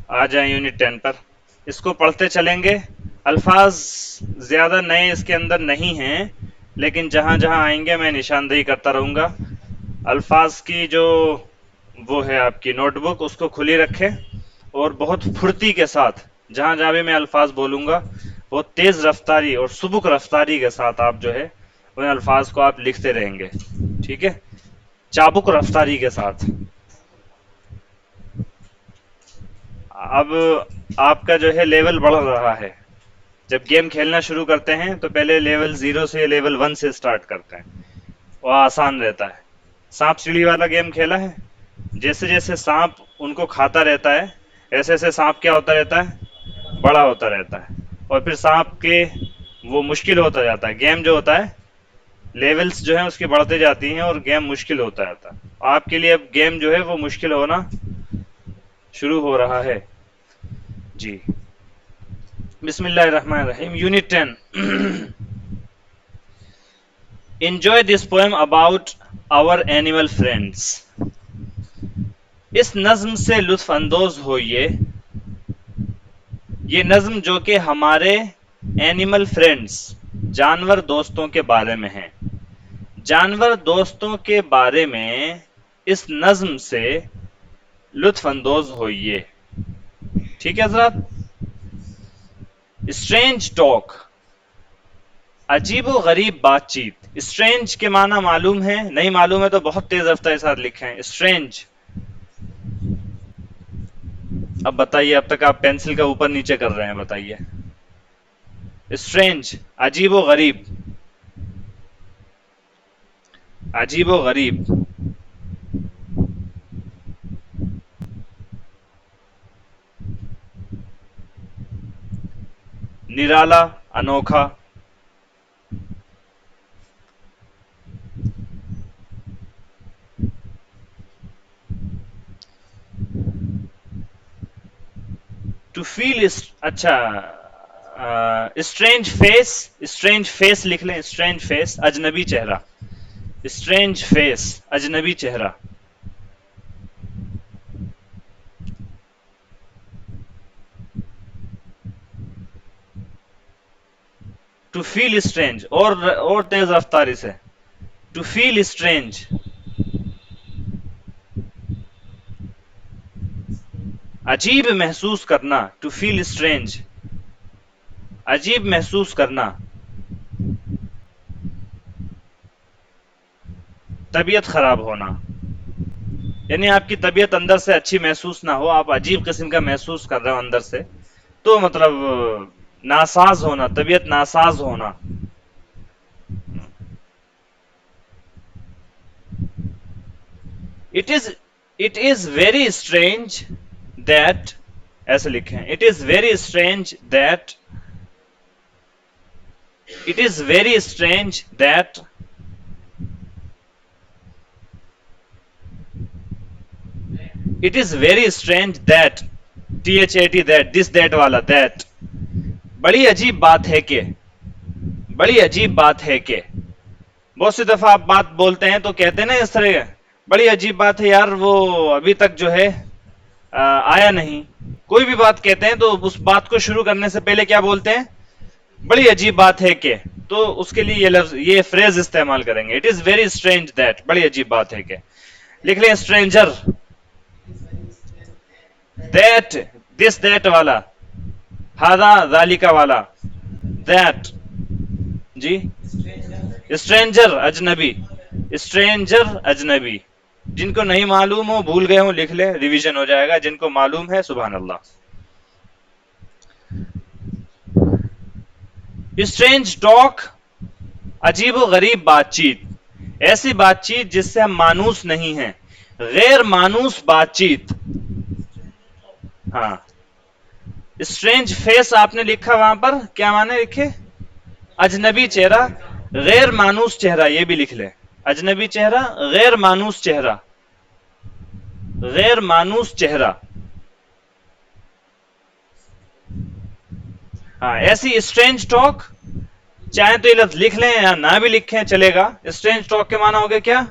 आ जाए यूनिट 10 पर। इसको पढ़ते चलेंगे। अल्फाज ज्यादा नए इसके अंदर नहीं हैं, लेकिन जहां जहां आएंगे मैं निशानदेही करता रहूंगा। अल्फाज की जो वो है आपकी नोटबुक, उसको खुली रखें और बहुत फुर्ती के साथ जहां जहां भी मैं अल्फाज बोलूंगा बहुत तेज रफ्तारी और सुबुक रफ्तारी के साथ आप जो है उन अल्फाज को आप लिखते रहेंगे। ठीक है, चाबुक रफ्तारी के साथ। अब आपका जो है लेवल बढ़ रहा है। जब गेम खेलना शुरू करते हैं तो पहले लेवल 0 से लेवल 1 से स्टार्ट करते हैं, वो आसान रहता है। सांप सीढ़ी वाला गेम खेला है? जैसे जैसे सांप उनको खाता रहता है, ऐसे ऐसे सांप क्या होता रहता है, बड़ा होता रहता है, और फिर सांप के वो मुश्किल होता जाता है। गेम जो होता है, लेवल्स जो है उसकी बढ़ते जाती हैं और गेम मुश्किल होता जाता है। आपके लिए अब गेम जो है वो मुश्किल होना शुरू हो रहा है जी। बिस्मिल्लाहिर्रहमानिर्रहीम। Unit 10। Enjoy this poem about our animal friends. इस नज्म से लुत्फ अंदोज होइए। ये नज्म जो कि हमारे एनिमल फ्रेंड्स, जानवर दोस्तों के बारे में है। जानवर दोस्तों के बारे में इस नज्म से लुत्फ अंदोज होइए। ठीक है हज़रात। स्ट्रेंज टॉक, अजीबो गरीब बातचीत। स्ट्रेंज के माना मालूम है? नहीं मालूम है तो बहुत तेज रफ्तार के साथ लिखें स्ट्रेंज। अब बताइए, अब तक आप पेंसिल का ऊपर नीचे कर रहे हैं, बताइए। स्ट्रेंज, अजीबो गरीब, अजीबो गरीब। निराला, अनोखा। टू फील, अच्छा, स्ट्रेंज फेस। स्ट्रेंज फेस लिख लें, स्ट्रेंज फेस, अजनबी चेहरा। स्ट्रेंज फेस, अजनबी चेहरा। टू फील स्ट्रेंज, और तेज रफ्तारी से। टू फील स्ट्रेंज, अजीब महसूस करना। टू फील स्ट्रेंज, अजीब महसूस करना। तबीयत खराब होना, यानी आपकी तबीयत अंदर से अच्छी महसूस ना हो, आप अजीब किस्म का महसूस कर रहे हो अंदर से, तो मतलब नासाज होना, तबीयत नासाज होना। It is very strange that, ऐसे लिखें, it is very strange that, it is very strange that, it is very strange that, THAT, that, this that वाला दैट। बड़ी अजीब बात है कि, बड़ी अजीब बात है कि। बहुत सी दफा आप बात बोलते हैं तो कहते हैं ना इस तरह, बड़ी अजीब बात है यार, वो अभी तक जो है आया नहीं। कोई भी बात कहते हैं तो उस बात को शुरू करने से पहले क्या बोलते हैं? बड़ी अजीब बात है कि। तो उसके लिए ये लफ्ज, ये फ्रेज इस्तेमाल करेंगे, it is very strange that, बड़ी अजीब बात है कि। लिख लें स्ट्रेंजर, दैट, दिस दैट वाला, हादा जालिका वाला, दैट जी। स्ट्रेंजर, अजनबी। स्ट्रेंजर, अजनबी। जिनको नहीं मालूम हो, भूल गए हो, लिख ले, रिवीजन हो जाएगा। जिनको मालूम है, सुभान अल्लाह। स्ट्रेंज टॉक, अजीब गरीब बातचीत, ऐसी बातचीत जिससे हम मानूस नहीं हैं, गैर मानूस बातचीत। हाँ, स्ट्रेंज फेस आपने लिखा वहां पर, क्या माने लिखे? अजनबी चेहरा, गैर मानूस चेहरा, ये भी लिख ले। अजनबी चेहरा, गैर मानूस चेहरा, गैर मानूस चेहरा। हाँ, ऐसी स्ट्रेंज टॉक, चाहे तो ये लफ्ज लिख लें या ना भी लिखें चलेगा। स्ट्रेंज टॉक के माना हो गया क्या?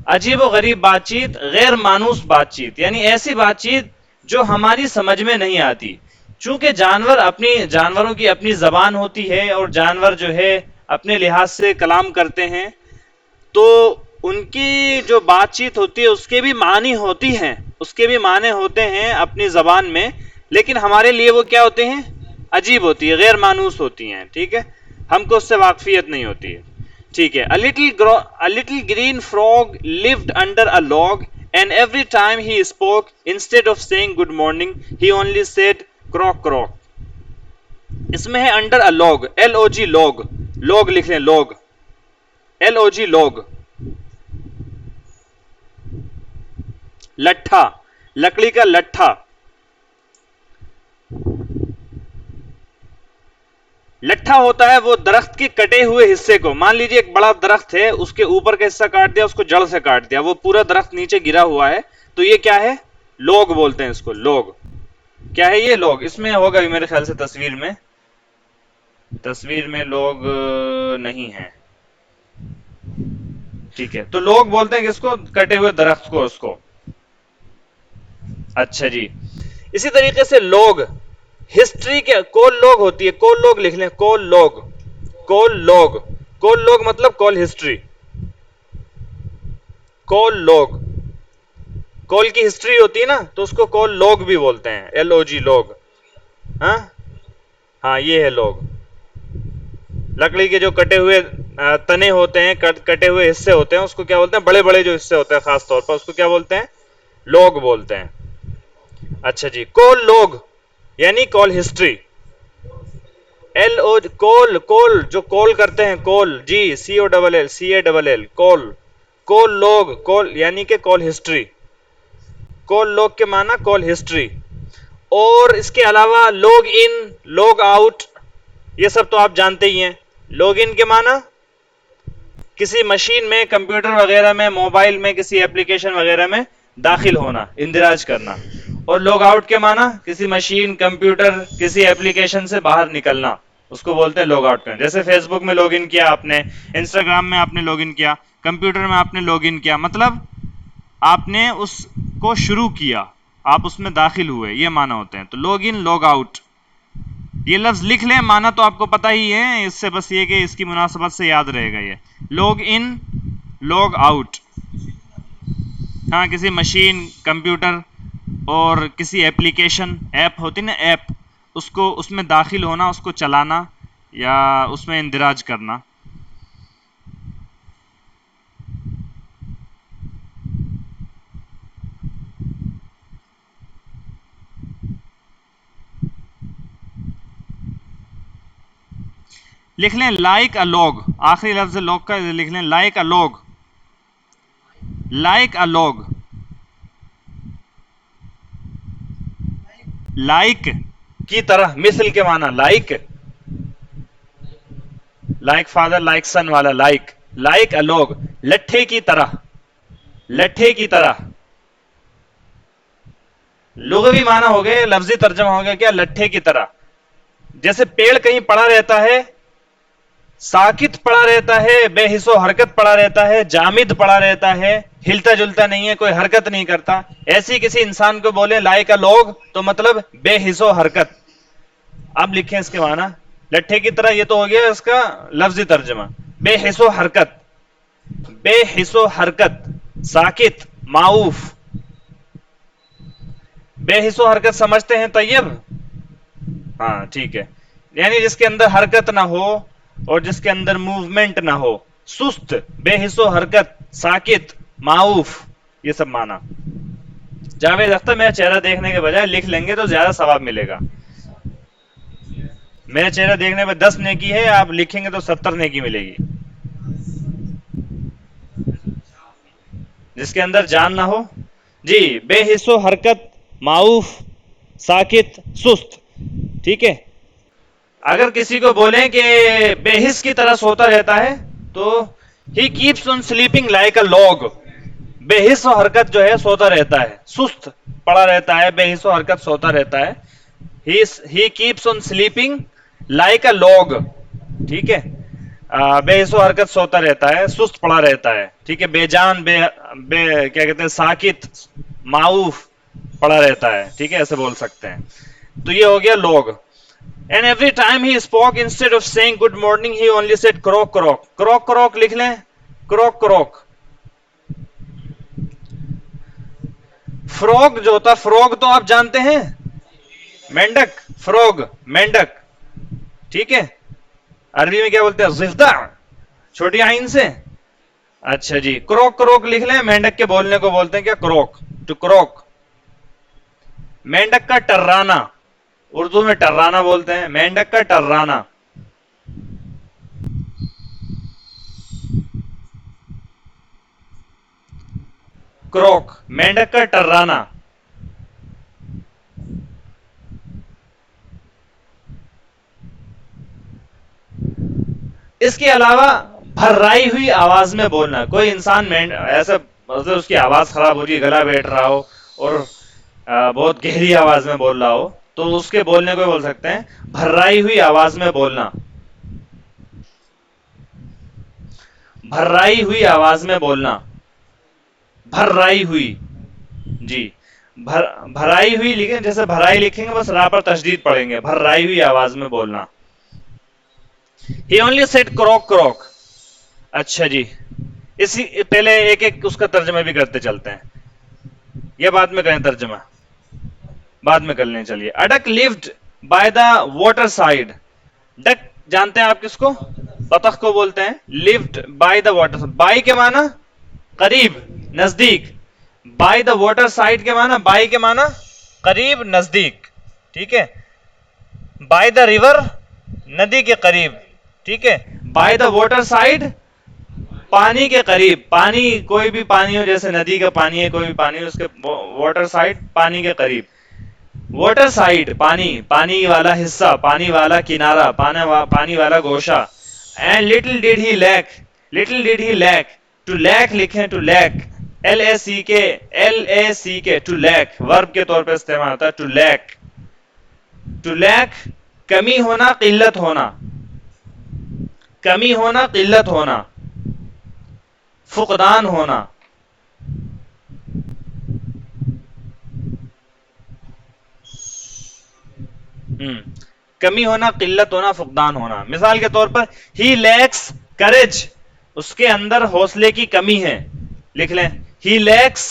अजीब व गरीब बातचीत, गैर मानूस बातचीत, यानी ऐसी बातचीत जो हमारी समझ में नहीं आती। चूंकि जानवरों की अपनी जबान होती है और जानवर जो है अपने लिहाज से कलाम करते हैं, तो उनकी जो बातचीत होती है उसके भी मानी होती हैं, उसके भी माने होते हैं अपनी जबान में, लेकिन हमारे लिए वो क्या होते हैं, अजीब होती है, गैर मानूस होती हैं। ठीक है, हमको उससे वाकफियत नहीं होती है। ठीक है, a little green frog lived under a log and every time he spoke, instead of saying good morning, he only said croak croak. इसमें है under a log, LOG log, log लिख लें, लॉग, LOG लॉग, लट्ठा, लकड़ी का लट्ठा। लट्ठा होता है वो दरख्त के कटे हुए हिस्से को, मान लीजिए एक बड़ा दरख्त है, उसके ऊपर का हिस्सा काट दिया, उसको जड़ से काट दिया, वो पूरा दरख्त नीचे गिरा हुआ है, तो ये क्या है, लोग बोलते हैं इसको, लोग। क्या है ये, लोग। इसमें होगा भी मेरे ख्याल से तस्वीर में लोग नहीं है। ठीक है, तो लोग बोलते हैं किसको, कटे हुए दरख्त को, उसको। अच्छा जी, इसी तरीके से लोग, हिस्ट्री के कोल लोग होती है, कोल लोग लिख लें, कोल लोग, कोल लोग, कोल लोग मतलब कोल हिस्ट्री, कोल लोग, कोल की हिस्ट्री होती है ना, तो उसको कोल लोग भी बोलते हैं, LOG लोग। हाँ हाँ, ये है लोग। लकड़ी के जो कटे हुए तने होते हैं, कटे हुए हिस्से होते हैं, उसको क्या बोलते हैं, बड़े बड़े जो हिस्से होते हैं खास तौर पर, उसको क्या बोलते हैं, लोग बोलते हैं। अच्छा जी, कोल लोग यानी कोल हिस्ट्री, LO कोल, कोल जो कोल करते हैं, कोल, जी COLL, कोल, कोल लोग, कोल यानी कि कोल हिस्ट्री, कोल लोग के माना कोल हिस्ट्री। और इसके अलावा लॉग इन, लॉग आउट, ये सब तो आप जानते ही हैं। लॉग इन के माना किसी मशीन में, कंप्यूटर वगैरह में, मोबाइल में, किसी एप्लीकेशन वगैरह में दाखिल होना, इंदिराज करना। और लॉग आउट के माना किसी मशीन, कंप्यूटर, किसी एप्लीकेशन से बाहर निकलना, उसको बोलते हैं लॉग आउट करना। जैसे फेसबुक में लॉग इन किया आपने, इंस्टाग्राम में आपने लॉग इन किया, कंप्यूटर में आपने लॉग इन किया, मतलब आपने उसको शुरू किया, आप उसमें दाखिल हुए, ये माना होते हैं। तो लॉग इन, लॉग आउट, ये लफ्ज लिख लें, माना तो आपको पता ही है, इससे बस ये कि इसकी मुनासबत से याद रहेगा ये, लॉग इन, लॉग आउट। हाँ, किसी मशीन, कंप्यूटर और किसी एप्लीकेशन, ऐप होती ना, ऐप, उसको, उसमें दाखिल होना, उसको चलाना या उसमें इंदिराज करना। लिख लें लाइक अ लॉग, आखिरी लफ्ज लॉग का लिख लें, like a log, like a log, like की तरह, मिसल के माना, लाइक, लाइक फादर, लाइक सन वाला लाइक, लाइक अ लॉग, लट्ठे की तरह, लट्ठे की तरह। लुग़वी माना हो गए, लफ्जी तर्जमा हो गया क्या, लट्ठे की तरह। जैसे पेड़ कहीं पड़ा रहता है, साकित पड़ा रहता है, बेहिसो हरकत पड़ा रहता है, जामिद पड़ा रहता है, हिलता जुलता नहीं है, कोई हरकत नहीं करता, ऐसी किसी इंसान को बोले लाइक अ लॉग, तो मतलब बेहिसो हरकत। अब लिखें इसके माना, लट्ठे की तरह, ये तो हो गया इसका लफ्जी तर्जमा, बेहिसो हरकत, बेहिसो हरकत, साकित, माऊफ। बेहिसो हरकत समझते हैं तैयब? हाँ ठीक है, यानी जिसके अंदर हरकत ना हो और जिसके अंदर मूवमेंट ना हो, सुस्त, बेहिसो हरकत, साकित, माऊफ, ये सब माना। जावेद अख्तर, मेरा चेहरा देखने के बजाय लिख लेंगे तो ज्यादा सवाब मिलेगा। मेरा चेहरा देखने पर 10 नेकी है, आप लिखेंगे तो 70 नेकी मिलेगी। जिसके अंदर जान ना हो, जी, बेहिसो हरकत, माऊफ, साकित, सुस्त। ठीक है, अगर किसी को बोले कि बेहिस की तरह सोता रहता है, तो he keeps on sleeping like a log, बेहिस हरकत जो है, सोता रहता है, सुस्त पड़ा रहता है, बेहिस हरकत सोता रहता है। ही keeps on sleeping like a log, ठीक है, बेहिसो हरकत सोता रहता है, सुस्त पड़ा रहता है। ठीक है, बेजान, क्या कहते हैं, साकित, माऊफ, पड़ा रहता है, ठीक है, ऐसे बोल सकते हैं। तो ये हो गया log. And every time he spoke instead of saying good morning he only said croak croak. Croak croak लिख लें, क्रॉक क्रॉक। फ्रॉग जो होता, फ्रॉग तो आप जानते हैं, मेंढक, फ्रॉग मेंढक, ठीक है। अरबी में क्या बोलते हैं, जिफ्ता, छोटी आइन से। अच्छा जी, क्रोक क्रोक लिख लें, मेंढक के बोलने को बोलते हैं क्या, क्रोक, टू क्रोक। मेंढक का टर्राना, उर्दू में टर्राना बोलते हैं, मेंढक का टर्राना। क्रोक, मेंढक का टर्राना। इसके अलावा भर्राई हुई आवाज में बोलना। कोई इंसान ऐसा मतलब उसकी आवाज खराब हो रही है, गला बैठ रहा हो और बहुत गहरी आवाज में बोल रहा हो, तो उसके बोलने को बोल सकते हैं भर्राई हुई आवाज में बोलना। भर्राई हुई आवाज में बोलना, भर्राई हुई जी। भराई हुई लिखें, जैसे भराई लिखेंगे बस रा पर तशदीद पड़ेंगे, भर्राई हुई आवाज में बोलना। ही ओनली सेड क्रॉक क्रॉक। अच्छा जी, इसी पहले एक एक उसका तर्जमा भी करते चलते हैं, ये बाद में करें तर्जमा, बाद में कर लें। चलिए, a duck lived by the water side. Duck जानते हैं आप किसको, बतख को बोलते हैं। Lived by the water, by के माना करीब, नजदीक। बाय द वाटर साइड के माना, बाय के माना करीब, नजदीक, ठीक है। बाय द रिवर, नदी के करीब, ठीक है। बाय द वाटर साइड, पानी के करीब। पानी, कोई भी पानी हो, जैसे नदी का पानी है, कोई भी पानी हो, उसके वाटर साइड, पानी के करीब। वाटर साइड पानी, पानी वाला हिस्सा, पानी वाला किनारा, पानी वाला गोशा। And little did he lack, little did he lack, to lack लिखें, to lack, L A C K, L A C के, टू लैक वर्ब के तौर पे इस्तेमाल होता है, टू लैक। टू लैक कमी होना, किल्लत होना, कमी होना, किल्लत होना, फुकदान होना। कमी होना, किल्लत होना, फुकदान होना। मिसाल के तौर पर ही लैक्स करेज, उसके अंदर हौसले की कमी है, लिख लें ही लैक्स,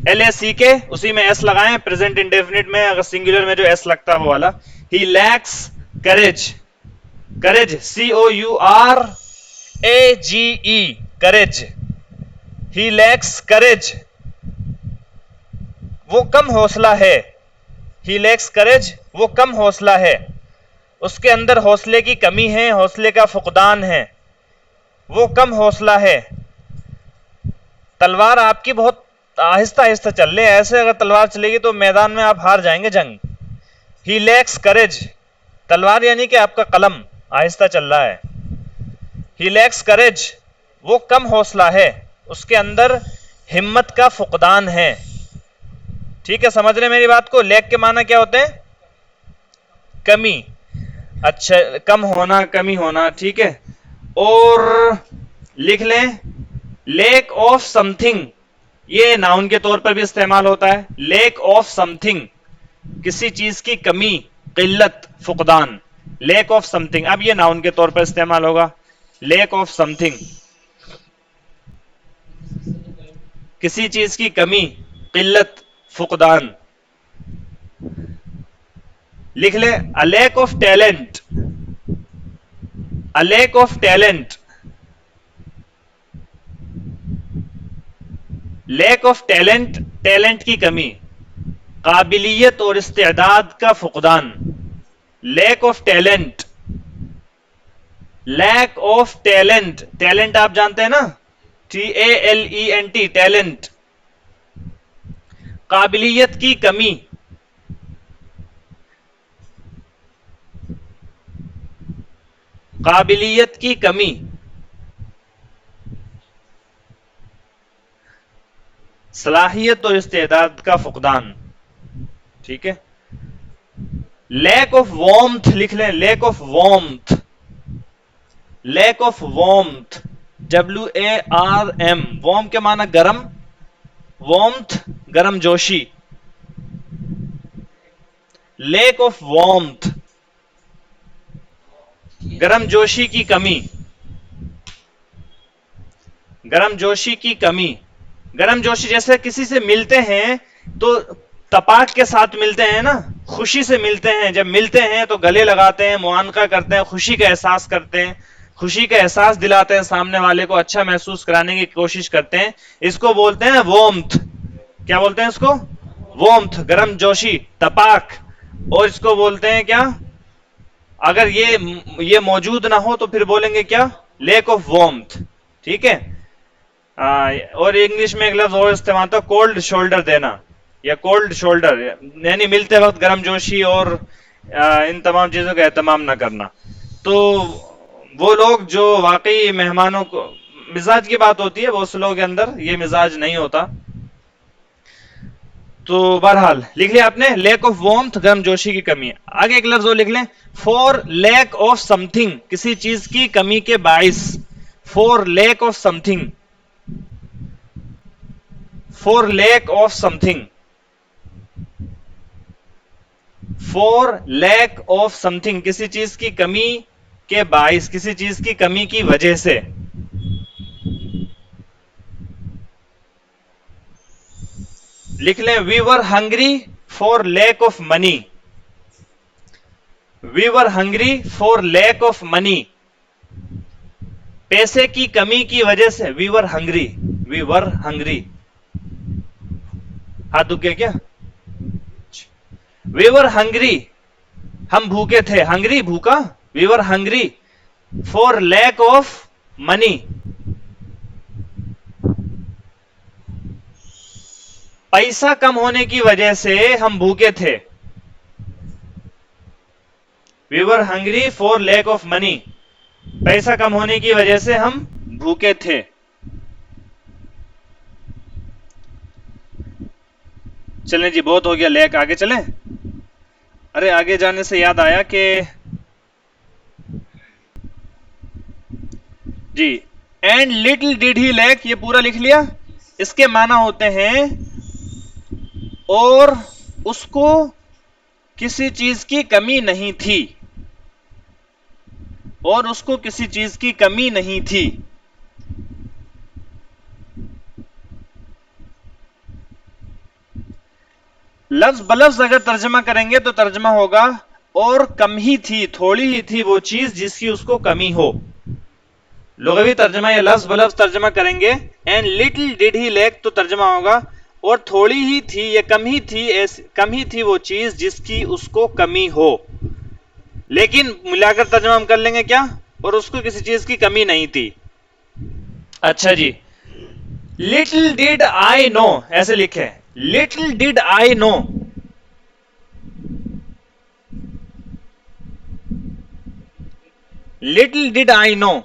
एल ए सी के, उसी में एस लगाएं, प्रेजेंट इंडेफिनिट में अगर सिंगुलर में जो एस लगता है वो वाला। ही लैक्स करेज, करेज सी ओ यू आर ए जी ई, करेज। ही लैक्स करेज, वो कम हौसला है। ही लैक्स करेज, वो कम हौसला है, उसके अंदर हौसले की कमी है, हौसले का फुकदान है, वो कम हौसला है। तलवार आपकी बहुत आहिस्ता आहिस्ता चल रही है, ऐसे अगर तलवार चलेगी तो मैदान में आप हार जाएंगे जंग। ही लैक्स करेज, तलवार यानी कि आपका कलम आहिस्ता चल रहा है। ही लैक्स करेज, वो कम हौसला है, उसके अंदर हिम्मत का फुकदान है। ठीक है, समझ रहे मेरी बात को। लैक के माना क्या होते हैं, कमी, अच्छा, कम होना, कमी होना, ठीक है। और लिख लें लैक ऑफ समथिंग, ये नाउन के तौर पर भी इस्तेमाल होता है। लैक ऑफ समथिंग, किसी चीज की कमी, किल्लत, फुकदान। लैक ऑफ समथिंग, अब ये नाउन के तौर पर इस्तेमाल होगा। लैक ऑफ समथिंग, किसी चीज की कमी, किल्लत, फुकदान। लिख ले a lack of talent, a lack of talent, lack of talent, talent की कमी, काबिलियत और इस्तेदाद का फुकदान। Lack of talent, lack of talent, talent आप जानते हैं ना, TALENT, टैलेंट। काबिलियत की कमी, काबिलियत की कमी, सलाहियत और इस्तेदाद का फुकदान, ठीक है। लैक ऑफ वार्मथ लिख लें, lack of warmth, lack of warmth, WARM, warm के माना गरम, वार्मथ गरम जोशी, लेक ऑफ वार्मथ, गर्मजोशी की कमी, गर्मजोशी की कमी। गर्मजोशी जैसे किसी से मिलते हैं तो तपाक के साथ मिलते हैं ना, खुशी से मिलते हैं, जब मिलते हैं तो गले लगाते हैं, मुआनका करते हैं, खुशी का एहसास करते हैं, खुशी का एहसास दिलाते हैं, सामने वाले को अच्छा महसूस कराने की कोशिश करते हैं, इसको बोलते हैं वोम्थ। क्या बोलते हैं इसको? वोम्थ, गर्मजोशी, तपाक। और इसको बोलते हैं क्या, अगर ये मौजूद ना हो तो फिर बोलेंगे क्या, लेक ऑफ वार्मथ। ठीक है। और इंग्लिश में एक लफ्ज और इस्तेमाल होता है, कोल्ड शोल्डर देना या कोल्ड शोल्डर, यानी मिलते वक्त गर्मजोशी और इन तमाम चीजों का एहतमाम ना करना। तो वो लोग जो वाकई मेहमानों को, मिजाज की बात होती है, बहुत से लोगों के अंदर ये मिजाज नहीं होता। तो बहरहाल लिख लिया आपने, लैक ऑफ वार्मथ, गर्मजोशी की कमी। आगे एक लफ्ज और लिख लें, फॉर लैक ऑफ समथिंग, किसी चीज की कमी के बाइस। For lack of something, for lack of something, for lack of something, किसी चीज की कमी के बाइस, किसी चीज की कमी की वजह से। लिख लें, we were hungry for lack of money. We were hungry for lack of money, पैसे की कमी की वजह से। We were hungry, we were hungry, हाथ दुख गया क्या? वी वर हंग्री, हम भूखे थे, हंग्री भूखा, we were hungry for lack of money, पैसा कम होने की वजह से हम भूखे थे। We were hungry for lack of money, पैसा कम होने की वजह से हम भूखे थे। चलें जी, बहुत हो गया लैक, आगे चलें। अरे आगे जाने से याद आया कि जी, and little did he lack, ये पूरा लिख लिया। इसके माना होते हैं और उसको किसी चीज की कमी नहीं थी, और उसको किसी चीज की कमी नहीं थी। लफ्ज बलफ्ज अगर तर्जमा करेंगे तो तर्जमा होगा, और कम ही थी, थोड़ी ही थी वो चीज जिसकी उसको कमी हो। लुग़वी तर्जमा या लफ्ज बलफ्ज तर्जमा करेंगे, and little did he lack, तो तर्जमा होगा और थोड़ी ही थी या कम ही थी, कम ही थी वो चीज जिसकी उसको कमी हो। लेकिन मिलाकर तर्जमा हम कर लेंगे क्या, और उसको किसी चीज की कमी नहीं थी। अच्छा जी, लिटिल डिड आई नो, ऐसे लिखे, little did I no, little did I no,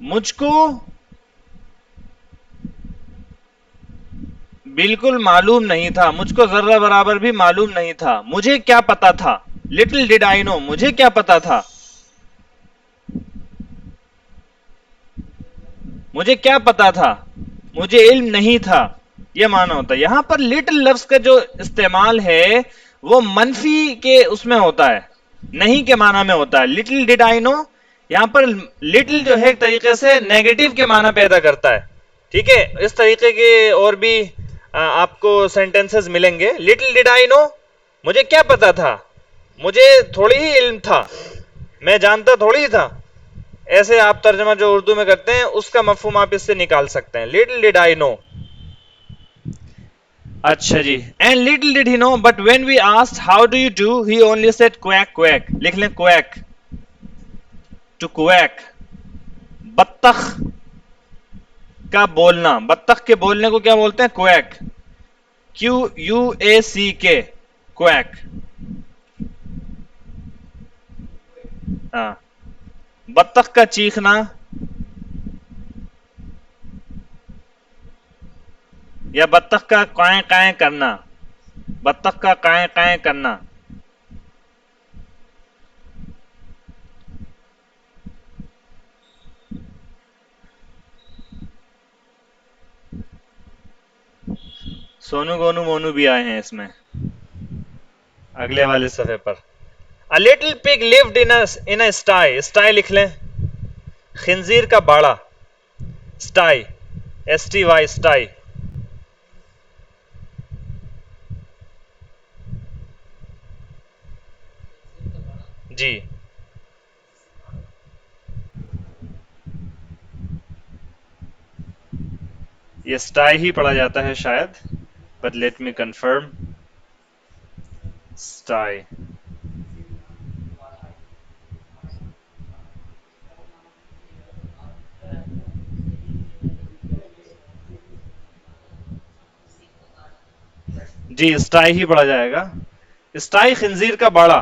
मुझको बिल्कुल मालूम नहीं था, मुझको जर्रा बराबर भी मालूम नहीं था। मुझे क्या पता था, लिटिल डिड आई नो, मुझे क्या पता था, मुझे क्या पता था, मुझे इल्म नहीं था, यह माना होता है। यहां पर लिटिल लफ्ज का जो इस्तेमाल है वो मनफी के उसमें होता है, नहीं के माना में होता है। लिटिल डिड आई नो, यहां पर लिटिल जो है एक तरीके से नेगेटिव के माना पैदा करता है। ठीक है, इस तरीके के और भी आपको सेंटेंसेस मिलेंगे। लिटिल डिड आई नो, मुझे क्या पता था, मुझे थोड़ी ही इल्म था, मैं जानता थोड़ी ही था। ऐसे आप तर्जमा जो उर्दू में करते हैं उसका मफहूम आप इससे निकाल सकते हैं, लिटिल डिड आई नो। अच्छा जी, and little did he know but when we asked how do you do he only said quack quack. लिख लें, क्वैक, टू क्वैक, बत्तख का बोलना, बत्तख के बोलने को क्या बोलते हैं, क्वैक, QUACK, क्वैक। हाँ, बत्तख का चीखना या बत्तख का काए काए करना, बत्तख का काए काए करना। सोनू गोनू मोनू भी आए हैं इसमें अगले वाले सफे पर। A little pig lived in a sty. Sty लिख लें, खिंजीर का बाड़ा, स्टाई, STY, स्टाई। जी, ये स्टाई ही पढ़ा जाता है शायद, बट लेट मी कंफर्म। स्टाई। जी, स्टाई ही पढ़ा जाएगा। स्टाई खिंजीर का बाड़ा।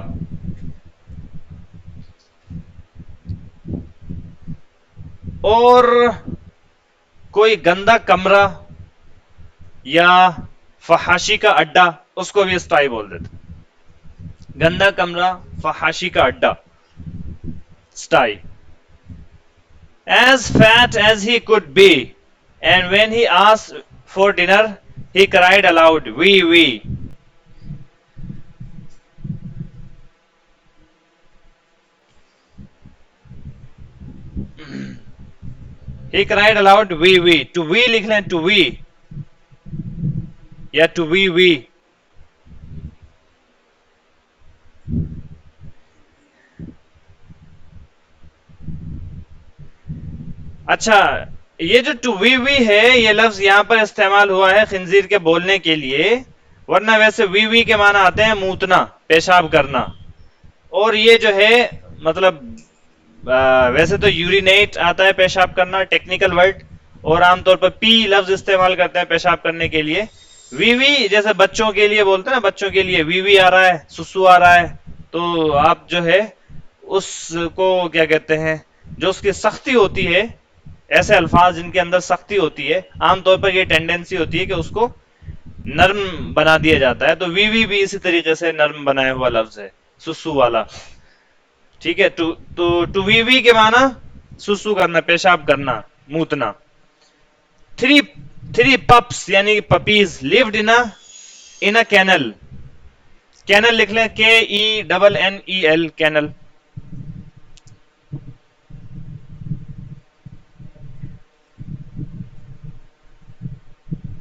और कोई गंदा कमरा या फहाशी का अड्डा, उसको भी स्टाई बोल देते। गंदा कमरा, फहाशी का अड्डा, स्टाई। As fat as he could be, and when he asked for dinner, he cried aloud, "Wee wee." He cried aloud, "Wee wee." To wee लिख लें, to wee या to wee wee। अच्छा, ये जो टू वी वी है, ये लफ्ज यहां पर इस्तेमाल हुआ है खिंजीर के बोलने के लिए, वरना वैसे वी वी के माना आते हैं मूतना, पेशाब करना। और ये जो है मतलब वैसे तो यूरिनेट आता है पेशाब करना, टेक्निकल वर्ड, और आमतौर पर पी लफ्ज इस्तेमाल करते हैं पेशाब करने के लिए। वी वी जैसे बच्चों के लिए बोलते हैं ना, बच्चों के लिए वी वी आ रहा है, सुसु आ रहा है, तो आप जो है उसको क्या कहते हैं, जो उसकी सख्ती होती है, ऐसे अल्फाज जिनके अंदर सख्ती होती है, आमतौर पर ये टेंडेंसी होती है कि उसको नर्म बना दिया जाता है। तो वीवी भी इसी तरीके से नर्म बनाया हुआ लफ्ज है, सुसु वाला। ठीक है, टू वीवी के माना सुसु करना, पेशाब करना, मूतना। थ्री पप्स यानी puppies lived in a kennel. Kennel लिख लें, KENNEL, कैनल।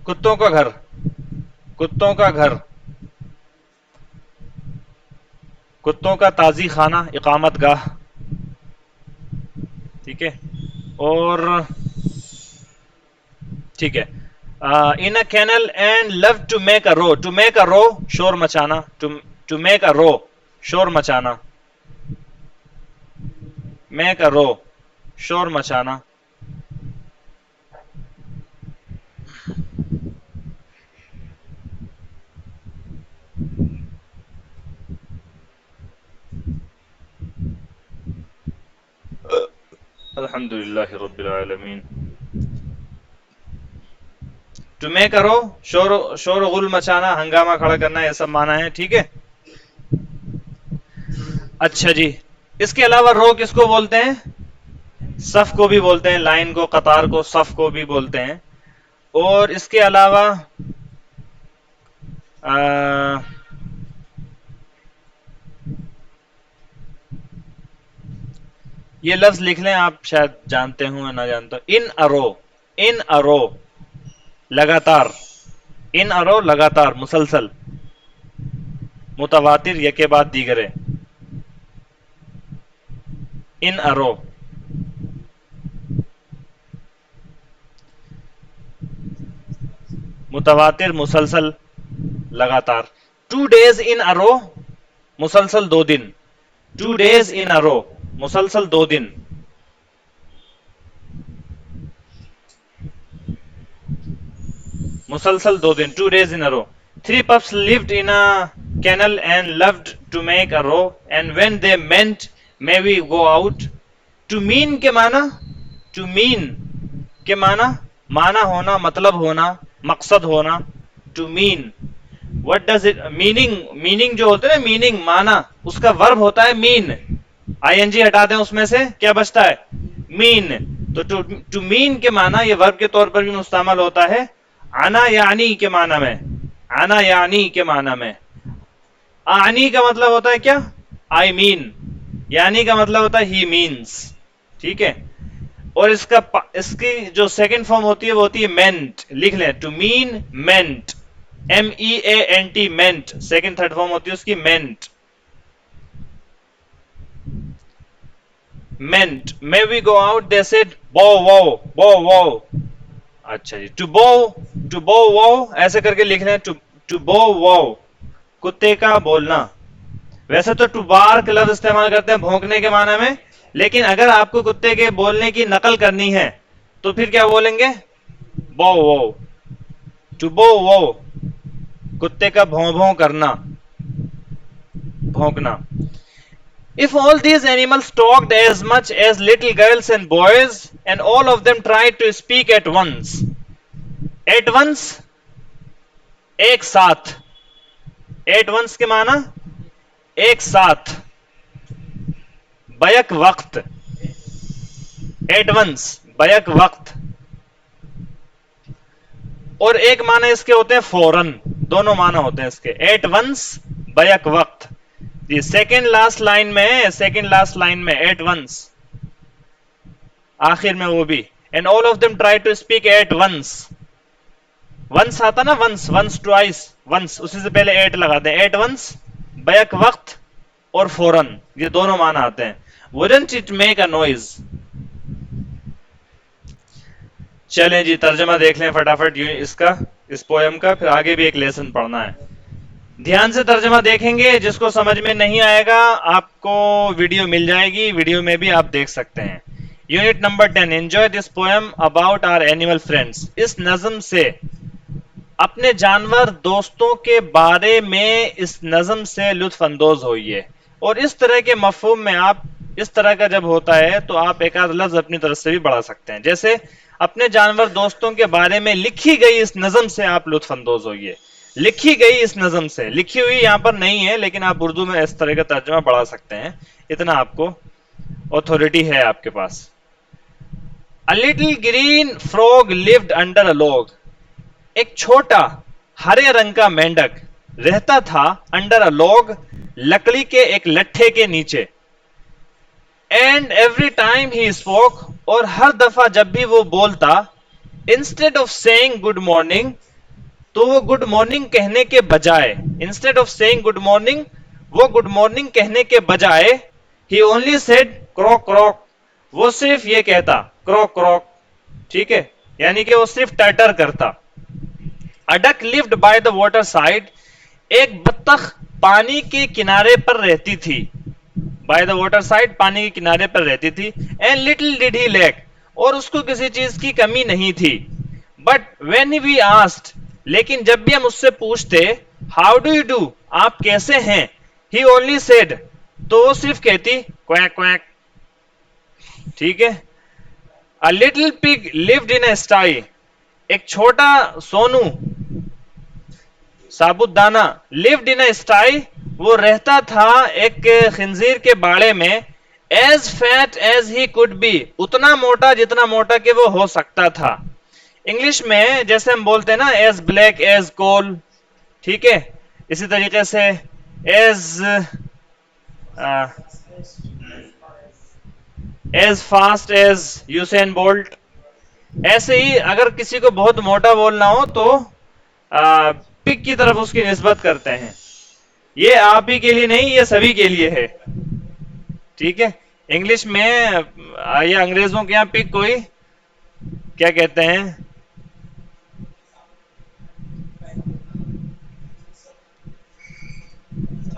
कुत्तों का घर, कुत्तों का घर, कुत्तों का ताजी खाना, इकामत गाह। ठीक है, और ठीक है, in a canal and love to make a row. To make a row, शोर मचाना, टू मेक अ रो, शोर मचाना, मेक अ रो, शोर मचाना। अल्हम्दुलिल्लाह रब्बिल आलमीन। टू मेक अ रो, शोर शोर गुल मचाना, हंगामा खड़ा करना, ये सब माना है। ठीक है, अच्छा जी, इसके अलावा रो किसको बोलते हैं? सफ को भी बोलते हैं, लाइन को, कतार को, सफ को भी बोलते हैं। और इसके अलावा ये लफ्ज लिख लें, आप शायद जानते हो या ना जानते हो, इन अरो। इन अरो, लगातार, इन अरो लगातार, मुसलसल, मुतवातिर, यके बाद दीगरे। इन अरो, मुतवातिर, मुसलसल, लगातार। 2 days इन अरो, मुसलसल 2 दिन। 2 days इन अरो, मुसलसल 2 दिन। मुसलसल 2 दिन, 2 days in a row. 3 pups lived in a kennel and loved to make a row, and when they meant, may we go out. To mean के माना, to mean के माना होना, मतलब होना, मकसद होना। To mean, what does it meaning जो होते हैं ना, meaning माना, उसका वर्ब होता है mean। ing हटा दें उसमें से, क्या बचता है? mean। तो to mean के माना ये वर्ब के तौर पर भी मुस्तमाल होता है आना यानी के माना में। अना यानी के माना में। आनी का मतलब होता है क्या? I mean. यानी का मतलब होता है ही मीन्स। ठीक है। और इसकी जो सेकंड फॉर्म होती है वो होती है मेंट। लिख लें, to mean, meant, MEANT, meant. Second third form होती है उसकी meant. Meant, may we go out, they said bow wow, बो वो। अच्छा जी, टू बो वो ऐसे करके लिख लें, टू बो वो, कुत्ते का बोलना। वैसे तो टू बार्क लफ्ज इस्तेमाल करते हैं भौंकने के माने में, लेकिन अगर आपको कुत्ते के बोलने की नकल करनी है तो फिर क्या बोलेंगे? बो वो, टू बो वो, कुत्ते का भौं भौं करना, भौंकना। If all these animals talked as much as little girls and boys, and all of them tried to speak at once. At once, एक साथ। At once के माना एक साथ, बैक वक्त। At once, बैक वक्त। और एक माना इसके होते हैं फौरन। दोनों माना होते हैं इसके, एट वंस, बैक वक्त। ये सेकेंड लास्ट लाइन में है, सेकेंड लास्ट लाइन में एट वंस, आखिर में वो भी। And all of them try to speak at once. Once आता ना, वंस, वंस ट्वाइस, वंस, उसी से पहले एट लगाते हैं। एट वंस, बैक वक्त और फौरन, ये दोनों माना आते हैं। Wouldn't it make a noise. चलें जी, तर्जमा देख लें फटाफट इसका, इस पोयम का, फिर आगे भी एक लेसन पढ़ना है। ध्यान से तर्जमा देखेंगे, जिसको समझ में नहीं आएगा आपको वीडियो मिल जाएगी, वीडियो में भी आप देख सकते हैं। Unit number 10, enjoy this poem about our animal friends. इस नज्म से, अपने जानवर दोस्तों के बारे में इस नज्म से लुत्फ अंदोज होइए। और इस तरह के मफहूम में आप, इस तरह का जब होता है तो आप एक आध लफ्ज अपनी तरफ से भी बढ़ा सकते हैं। जैसे अपने जानवर दोस्तों के बारे में लिखी गई इस नज्म से आप लुत्फ अंदोज होइए। लिखी गई इस नज्म से, लिखी हुई यहां पर नहीं है, लेकिन आप उर्दू में इस तरह का तर्जुमा बढ़ा सकते हैं, इतना आपको ऑथोरिटी है आपके पास। A little green frog lived under a log. एक छोटा हरे रंग का मेंढक रहता था अंडर अ लॉग, लकड़ी के एक लट्ठे के नीचे। And every time he spoke, और हर दफा जब भी वो बोलता, instead of saying good morning, तो वो गुड मॉर्निंग कहने के बजाय, instead of saying good morning, वो गुड मॉर्निंग कहने के बजाय, ही ओनली सेड क्रॉक क्रॉक, वो सिर्फ ये कहता क्रॉक क्रॉक। ठीक है, यानी कि वो सिर्फ टटर करता। A duck lived by the water side, एक बत्तख पानी के किनारे पर रहती थी। बाय द वाटर साइड, पानी के किनारे पर रहती थी। And little did he lack, और उसको किसी चीज की कमी नहीं थी। बट वेन वी आस्क्ड, लेकिन जब भी हम उससे पूछते, हाउ डू यू डू, आप कैसे हैं, ही ओनली सेड, तो वो सिर्फ कहती क्वैक क्वैक। ठीक है। A little pig lived in a sty, एक छोटा सोनू, साबुदाना, लिव्ड इन अ स्टाई, वो रहता था एक खिंजीर के बाड़े में। As fat as he could be, उतना मोटा जितना मोटा कि वो हो सकता था। इंग्लिश में जैसे हम बोलते हैं ना, एज ब्लैक एज कोल, ठीक है, इसी तरीके से as fast as Usain Bolt. ऐसे ही अगर किसी को बहुत मोटा बोलना हो तो पिग की तरफ उसकी निस्बत करते हैं। ये आप ही के लिए नहीं, ये सभी के लिए है। ठीक है। इंग्लिश में या अंग्रेजों के यहां पिग कोई क्या कहते हैं,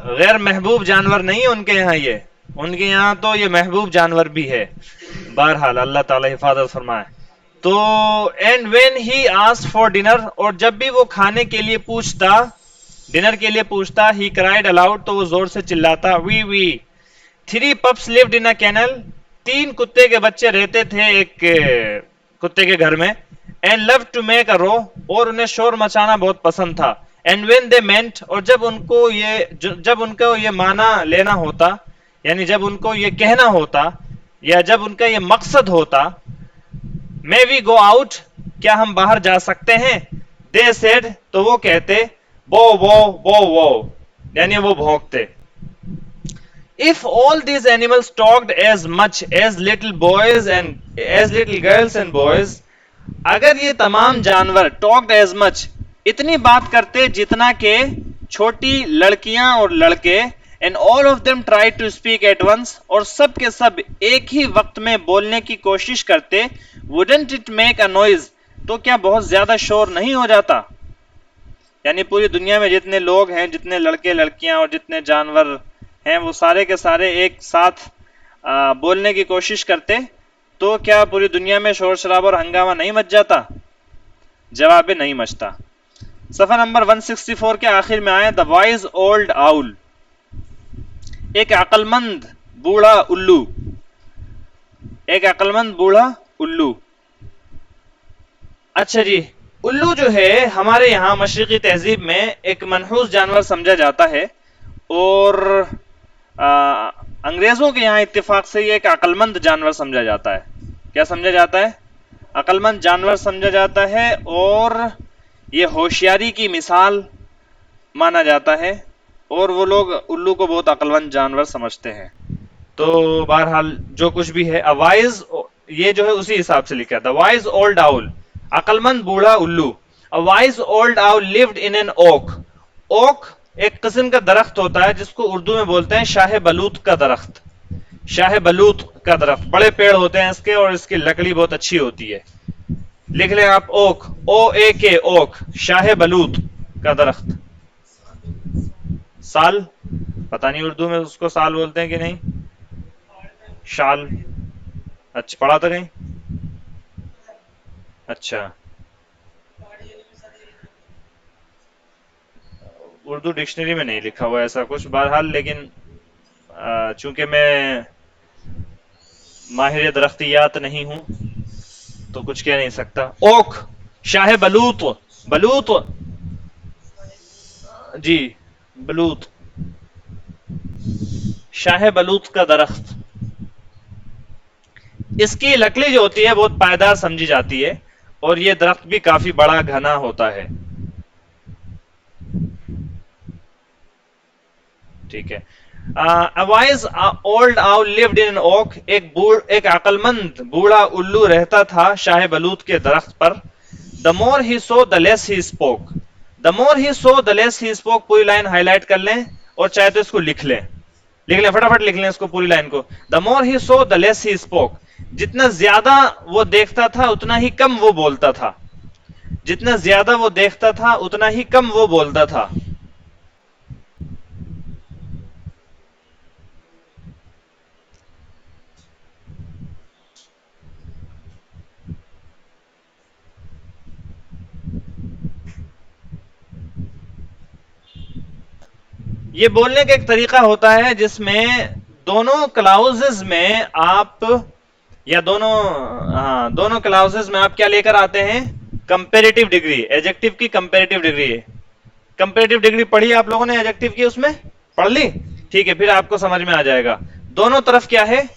गैर महबूब जानवर नहीं है उनके यहां, ये उनके यहां तो ये महबूब जानवर भी है। बहरहाल अल्लाह ताला हिफाजत फरमाए। तो and when he asked for dinner, और जब भी वो खाने के लिए पूछता, डिनर के लिए पूछता, ही क्राइड अलाउड, तो वो जोर से चिल्लाता wee wee. 3 pups lived in a kennel, 3 कुत्ते के बच्चे रहते थे एक कुत्ते के घर में। And love to make a row, और उन्हें शोर मचाना बहुत पसंद था। एंड व्हेन दे मेंट, और जब उनको ये माना लेना होता, यानी जब उनको ये कहना होता, या जब उनका ये मकसद होता, मे वी गो आउट, क्या हम बाहर जा सकते हैं, दे सेड, तो वो कहते वो वो वो वो यानी वो भौंकते। If all these animals talked as much as little boys and as little girls and boys, अगर ये तमाम जानवर talked as much इतनी बात करते जितना के छोटी लड़कियां और लड़के, and all of them tried to speak at once, और सब के सब एक ही वक्त में बोलने की कोशिश करते, wouldn't it make a noise, तो क्या बहुत ज्यादा शोर नहीं हो जाता? यानी पूरी दुनिया में जितने लोग हैं, जितने लड़के लड़कियां और जितने जानवर हैं, वो सारे के सारे एक साथ बोलने की कोशिश करते, तो क्या पूरी दुनिया में शोर शराबा और हंगामा नहीं मच जाता? जवाब है नहीं मचता। सफा नंबर 164 के आखिर में आए द वाइज ओल्ड आउल, एक अक्लमंद बूढ़ा उल्लू, एक अक्लमंद बूढ़ा उल्लू। अच्छा जी, उल्लू जो है हमारे यहाँ मशरिकी तहजीब में एक मनहूस जानवर समझा जाता है, और अंग्रेजों के यहाँ इत्तेफाक से ये एक अक्लमंद जानवर समझा जाता है। क्या समझा जाता है? अक्लमंद जानवर समझा जाता है, और ये होशियारी की मिसाल माना जाता है, और वो लोग उल्लू को बहुत अक्लमंद जानवर समझते हैं। तो बहरहाल जो कुछ भी है, अवाइज ये जो है उसी हिसाब से लिखा था। वाइज ओल्ड आउल, अक्लमंद बूढ़ा उल्लू। A wise old owl lived in an oak. Oak एक किस्म का दरख्त होता है जिसको उर्दू में बोलते हैं शाह बलूत का दरख्त। शाह बलूत का दरख्त, बड़े पेड़ होते हैं इसके, और इसकी लकड़ी बहुत अच्छी होती है। लिख लें आप ओक, ओ ए के, ओक, शाह बलूत का दरख्त। साल, पता नहीं उर्दू में उसको साल बोलते हैं कि नहीं, शाल। अच्छा, पढ़ा था कहीं? अच्छा, उर्दू डिक्शनरी में नहीं लिखा हुआ ऐसा कुछ, बहरहाल। लेकिन चूंकि मैं माहिर दरख्तियात नहीं हूं तो कुछ कह नहीं सकता। ओक, शाह बलूत, बलूत जी, बलूत, शाह बलूत का दरख्त। इसकी लकड़ी जो होती है बहुत पायदार समझी जाती है, और यह दरख्त भी काफी बड़ा घना होता है। ठीक है। A wise old owl lived in an oak, एक अक्लमंद बूढ़ा उल्लू रहता था शाह बलूत के दरख्त पर। The more he saw the less he spoke, the more he saw the less he spoke, पूरी लाइन हाईलाइट कर लें, और चाहे तो इसको लिख लें, फटाफट लिख लें इसको, पूरी लाइन को। The more he saw the less he spoke, जितना ज्यादा वो देखता था उतना ही कम वो बोलता था। जितना ज्यादा वो देखता था उतना ही कम वो बोलता था। ये बोलने का एक तरीका होता है जिसमें दोनों क्लाउजेज में आप, या दोनों क्लाउजेज में आप क्या लेकर आते हैं? कंपेरेटिव डिग्री, एडजेक्टिव की कंपेरेटिव डिग्री है। कंपेरेटिव डिग्री पढ़ी आप लोगों ने? एडजेक्टिव की उसमें पढ़ ली? ठीक है, फिर आपको समझ में आ जाएगा। दोनों तरफ क्या है,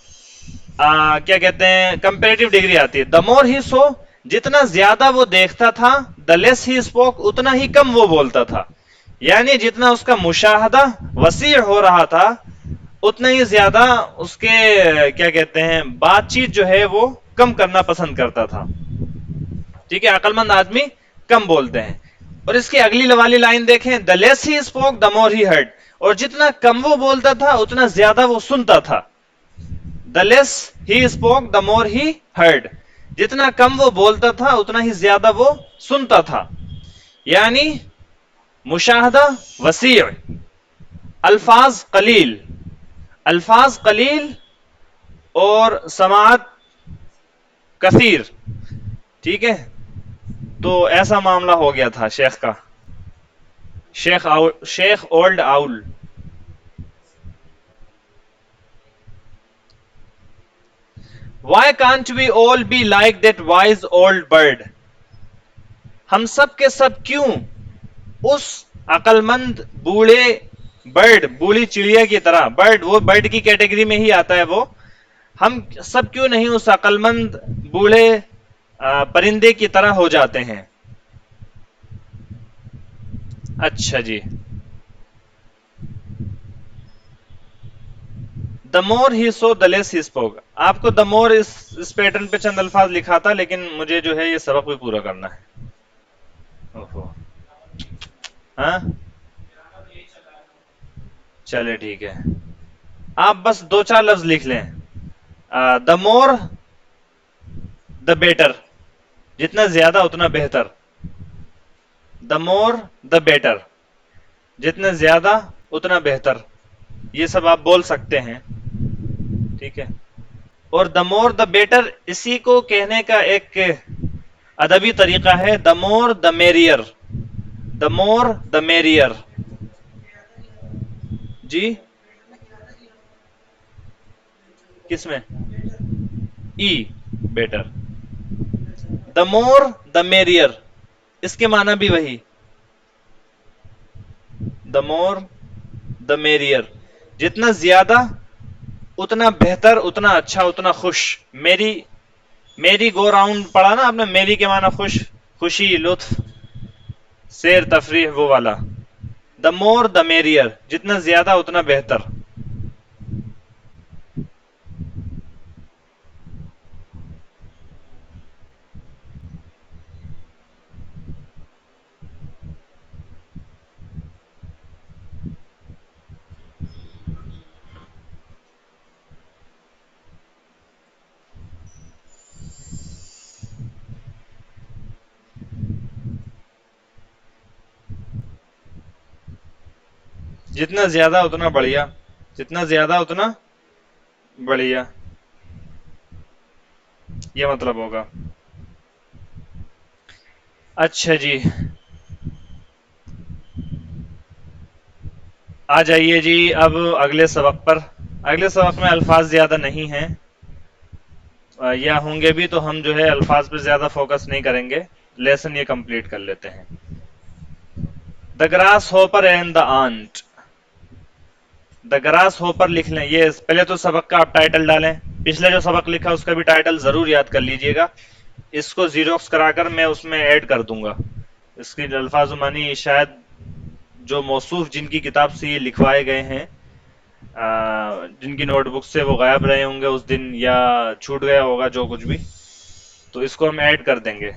क्या कहते हैं, कंपेरेटिव डिग्री आती है। द मोर ही सो, जितना ज्यादा वो देखता था, द लेस ही स्पोक, उतना ही कम वो बोलता था। यानी जितना उसका मुशाहदा वसी हो रहा था, उतना ही ज्यादा उसके क्या कहते हैं, बातचीत जो है वो कम करना पसंद करता था। ठीक है, अक्लमंद आदमी कम बोलते हैं। और इसकी अगली वाली लाइन देखें, the less he spoke the more he heard, और जितना कम वो बोलता था उतना ज्यादा वो सुनता था। The less he spoke the more he heard, जितना कम वो बोलता था उतना ही ज्यादा वो सुनता था। यानी मुशाहदा वसी, अल्फाज कलील, अल्फाज कलील, और समाअत कसीर। ठीक है, तो ऐसा मामला हो गया था शेख का, शेख old owl. Why can't we all be like that wise old bird? हम सब के सब क्यों उस अक्लमंद बूढ़े बर्ड, बूढ़ी चिड़िया की तरह, बर्ड वो बर्ड की कैटेगरी में ही आता है वो, हम सब क्यों नहीं उस अक्लमंद बूढ़े परिंदे की तरह हो जाते हैं? अच्छा जी, the more he saw the less he spoke. आपको द मोर इस पैटर्न पे चंद अल्फाज लिखा था, लेकिन मुझे जो है ये सबक भी पूरा करना है। ओहो। हाँ, चले ठीक है। आप बस दो चार लफ्ज लिख लें। द मोर द बेटर, जितना ज्यादा उतना बेहतर। द मोर द बेटर, जितना ज्यादा उतना बेहतर। ये सब आप बोल सकते हैं, ठीक है। और द मोर द बेटर, इसी को कहने का एक अदबी तरीका है, the more the merrier. The more the merrier. जी, किसमें? ई, better. The more the merrier, इसके माना भी वही, द मोर द मेरियर, जितना ज्यादा उतना बेहतर, उतना अच्छा, उतना खुश। मेरी मेरी गो राउंड पढ़ा ना आपने? मेरी के माना खुश, खुशी, लुत्फ, सैर तफरीह, वो वाला। द मोर द मेरियर, जितना ज्यादा उतना बेहतर। जितना ज्यादा उतना बढ़िया, जितना ज्यादा उतना बढ़िया, ये मतलब होगा। अच्छा जी, आ जाइए जी अब अगले सबक पर। अगले सबक में अल्फाज ज्यादा नहीं हैं, या होंगे भी तो हम जो है अल्फाज पे ज्यादा फोकस नहीं करेंगे। लेसन ये कंप्लीट कर लेते हैं। The grasshopper and the ant. The grasshopper लिख लें, ये पहले तो सबक का आप टाइटल डालें। पिछले जो सबक लिखा उसका भी टाइटल जरूर याद कर लीजिएगा। इसको जीरोक्स कराकर मैं उसमें ऐड कर दूंगा। इसकी अल्फाज मानी शायद जो मौसूफ जिनकी किताब से ये लिखवाए गए हैं, जिनकी नोटबुक से वो गायब रहे होंगे उस दिन, या छूट गया होगा जो कुछ भी, तो इसको हम ऐड कर देंगे।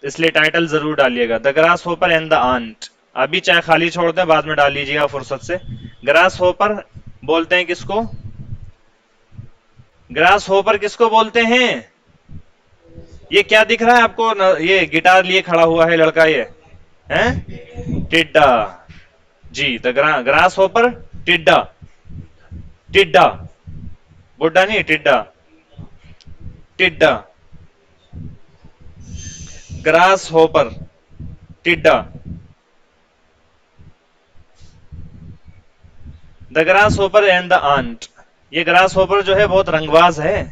इसलिए टाइटल जरूर डालिएगा, the grasshopper and the ant. अभी चाहे खाली छोड़ दें, बाद में डाल लीजिएगा फुर्सत से। ग्रास होपर बोलते हैं किसको? ग्रास होपर किसको बोलते हैं? ये क्या दिख रहा है आपको ये गिटार लिए खड़ा हुआ है लड़का, ये हैं? टिड्डा। जी, द ग्रास होपर, टिड्डा। टिड्डा, बुड्ढा नहीं, टिड्डा। टिड्डा, ग्रास होपर, टिड्डा। The grasshopper and the ant. ये ग्रास होपर जो है बहुत रंगबाज है,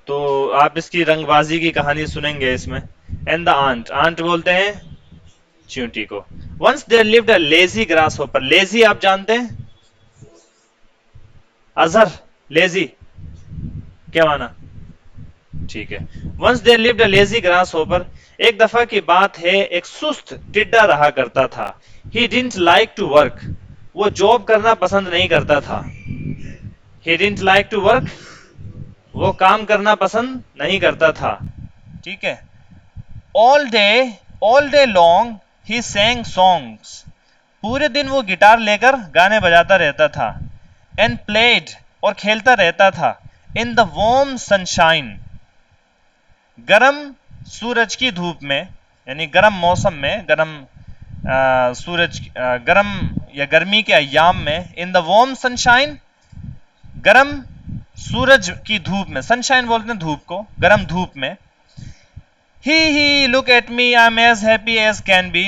तो आप इसकी रंगबाजी की कहानी सुनेंगे इसमें। एंड द आंट, आंट बोलते हैं चींटी को। Once there lived a lazy grasshopper. Lazy आप जानते हैं? अजहर, लेजी क्या माना? ठीक है। Once there lived a lazy grasshopper. एक दफा की बात है, एक सुस्त टिड्डा रहा करता था। He didn't like to work. वो जॉब करना पसंद नहीं करता था। He didn't like to work, वो काम करना पसंद नहीं करता था। ठीक है। All day, all day long he sang songs. पूरे दिन वो गिटार लेकर गाने बजाता रहता था। एंड प्लेड, और खेलता रहता था। इन द वार्म सनशाइन, गरम सूरज की धूप में, यानी गरम मौसम में, गरम सूरज, गरम या गर्मी के अयाम में। इन द वार्म सनशाइन, गरम सूरज की धूप में। सनशाइन बोलते हैं धूप को, गरम धूप में। He look at me, I am as happy as can be.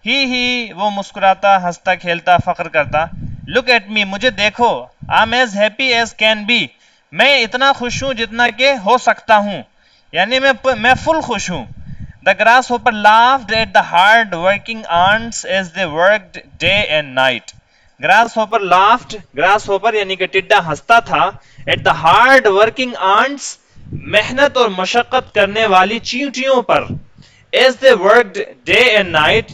He वो मुस्कुराता, हंसता, खेलता, फख्र करता। लुक एट मी, मुझे देखो। I am as happy as can be, मैं इतना खुश हूं जितना के हो सकता हूं, यानी मैं फुल खुश हूं। The grasshopper laughed at the hard working ants as they worked day and night. Grasshopper laughed, grasshopper यानी कि टिड्डा हंसता था, at the hard working ants, मेहनत और मशक्कत करने वाली चींटियों पर। As they worked day and night,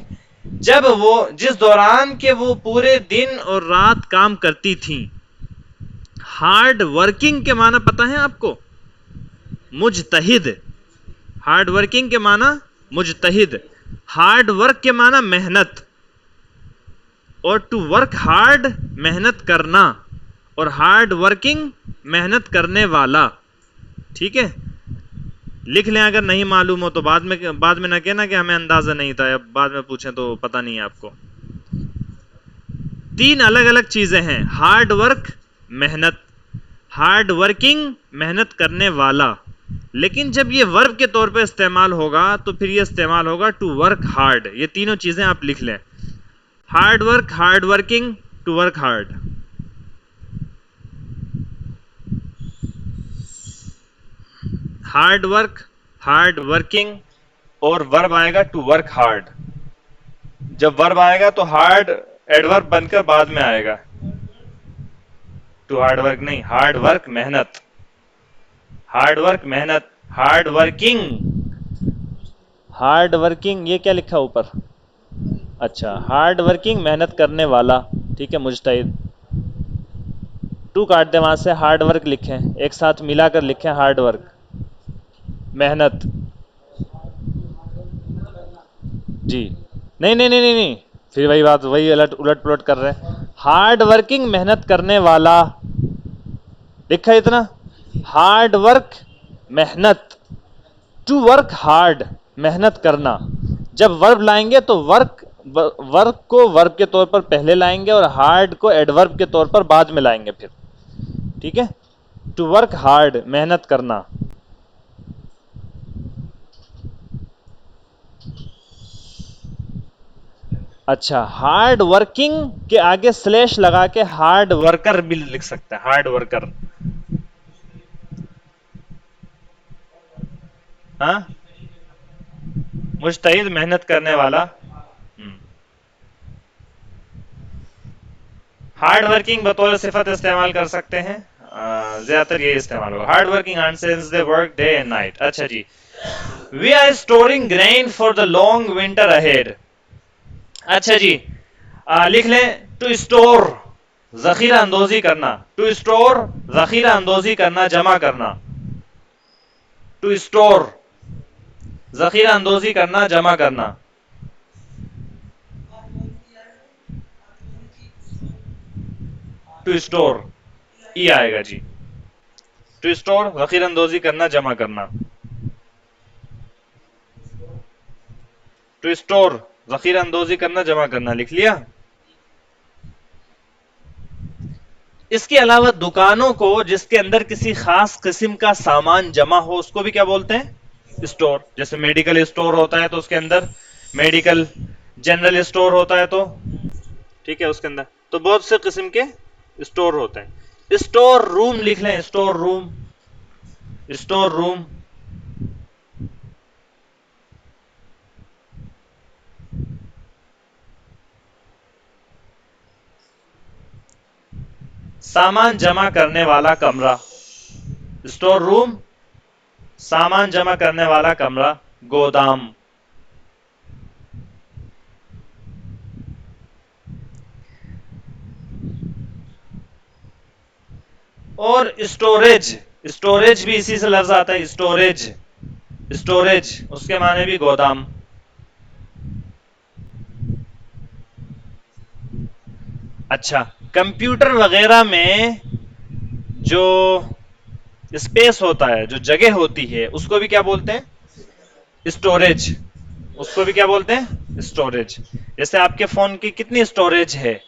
जिस दौरान के वो पूरे दिन और रात काम करती थी। हार्ड वर्किंग के माना पता है आपको? मुजतहिद। हार्ड वर्किंग के माना मुजतहिद। हार्ड वर्क के माना मेहनत, और टू वर्क हार्ड मेहनत करना, और हार्ड वर्किंग मेहनत करने वाला। ठीक है, लिख लें अगर नहीं मालूम हो तो बाद में ना कहना कि हमें अंदाजा नहीं था, अब बाद में पूछें तो पता नहीं है आपको। तीन अलग अलग चीजें हैं, हार्ड वर्क मेहनत, हार्ड वर्किंग मेहनत करने वाला। लेकिन जब ये वर्ब के तौर पे इस्तेमाल होगा तो फिर ये इस्तेमाल होगा टू वर्क हार्ड। ये तीनों चीजें आप लिख लें, hard work, hard working, to work hard. Hard work, hard working, और वर्ब आएगा टू वर्क हार्ड। जब वर्ब आएगा तो हार्ड एडवर्ब बनकर बाद में आएगा। टू हार्ड वर्क नहीं, हार्ड वर्क मेहनत, हार्ड वर्क मेहनत, हार्ड वर्किंग। हार्ड वर्किंग ये क्या लिखा ऊपर? अच्छा, हार्ड वर्किंग मेहनत करने वाला। ठीक है, मुजतहिद। टू काट दे वहां से, हार्ड वर्क लिखें, एक साथ मिलाकर लिखें, हार्ड वर्क मेहनत। जी, नहीं नहीं नहीं नहीं नहीं, फिर वही बात, वही उलट पुलट कर रहे हैं। हार्ड वर्किंग मेहनत करने वाला लिखा है इतना, हार्ड वर्क मेहनत, टू वर्क हार्ड मेहनत करना। जब वर्ब लाएंगे तो वर्क को वर्ब के तौर पर पहले लाएंगे और हार्ड को एडवर्ब के तौर पर बाद में लाएंगे फिर। ठीक है, टू वर्क हार्ड मेहनत करना। अच्छा, हार्ड वर्किंग के आगे स्लैश लगा के हार्ड वर्कर भी लिख सकते हैं, हार्ड वर्कर। हाँ, मुजतहिद मेहनत करने वाला। हार्ड वर्किंग बतौर सिफत इस्तेमाल कर सकते हैं, ज्यादातर ये इस्तेमाल होगा। Hard working answers they work day and night. अच्छा जी, we are storing grain for the long winter ahead. अच्छा जी, लिख लें, टू स्टोर जखीरा अंदोजी करना, टू स्टोर जखीरा अंदोजी करना, जमा करना। टू स्टोर जखीरा अंदोजी करना, जमा करना। टू स्टोर ई आएगा जी। टू स्टोर जखीरा अंदोजी करना, जमा करना। टू स्टोर जखीरा अंदोजी करना, जमा करना, लिख लिया। इसके अलावा दुकानों को जिसके अंदर किसी खास किस्म का सामान जमा हो उसको भी क्या बोलते हैं? स्टोर। जैसे मेडिकल स्टोर होता है तो उसके अंदर मेडिकल, जनरल स्टोर होता है तो ठीक है, उसके अंदर तो बहुत से किस्म के स्टोर होते हैं। स्टोर रूम लिख लें, स्टोर रूम, स्टोर रूम। सामान जमा करने वाला कमरा, स्टोर रूम, सामान जमा करने वाला कमरा, गोदाम। और स्टोरेज, स्टोरेज भी इसी से लफ्ज आता है, स्टोरेज, स्टोरेज उसके माने भी गोदाम। अच्छा, कंप्यूटर वगैरह में जो स्पेस होता है, जो जगह होती है, उसको भी क्या बोलते हैं? स्टोरेज। उसको भी क्या बोलते हैं? स्टोरेज। जैसे आपके फोन की कितनी स्टोरेज है,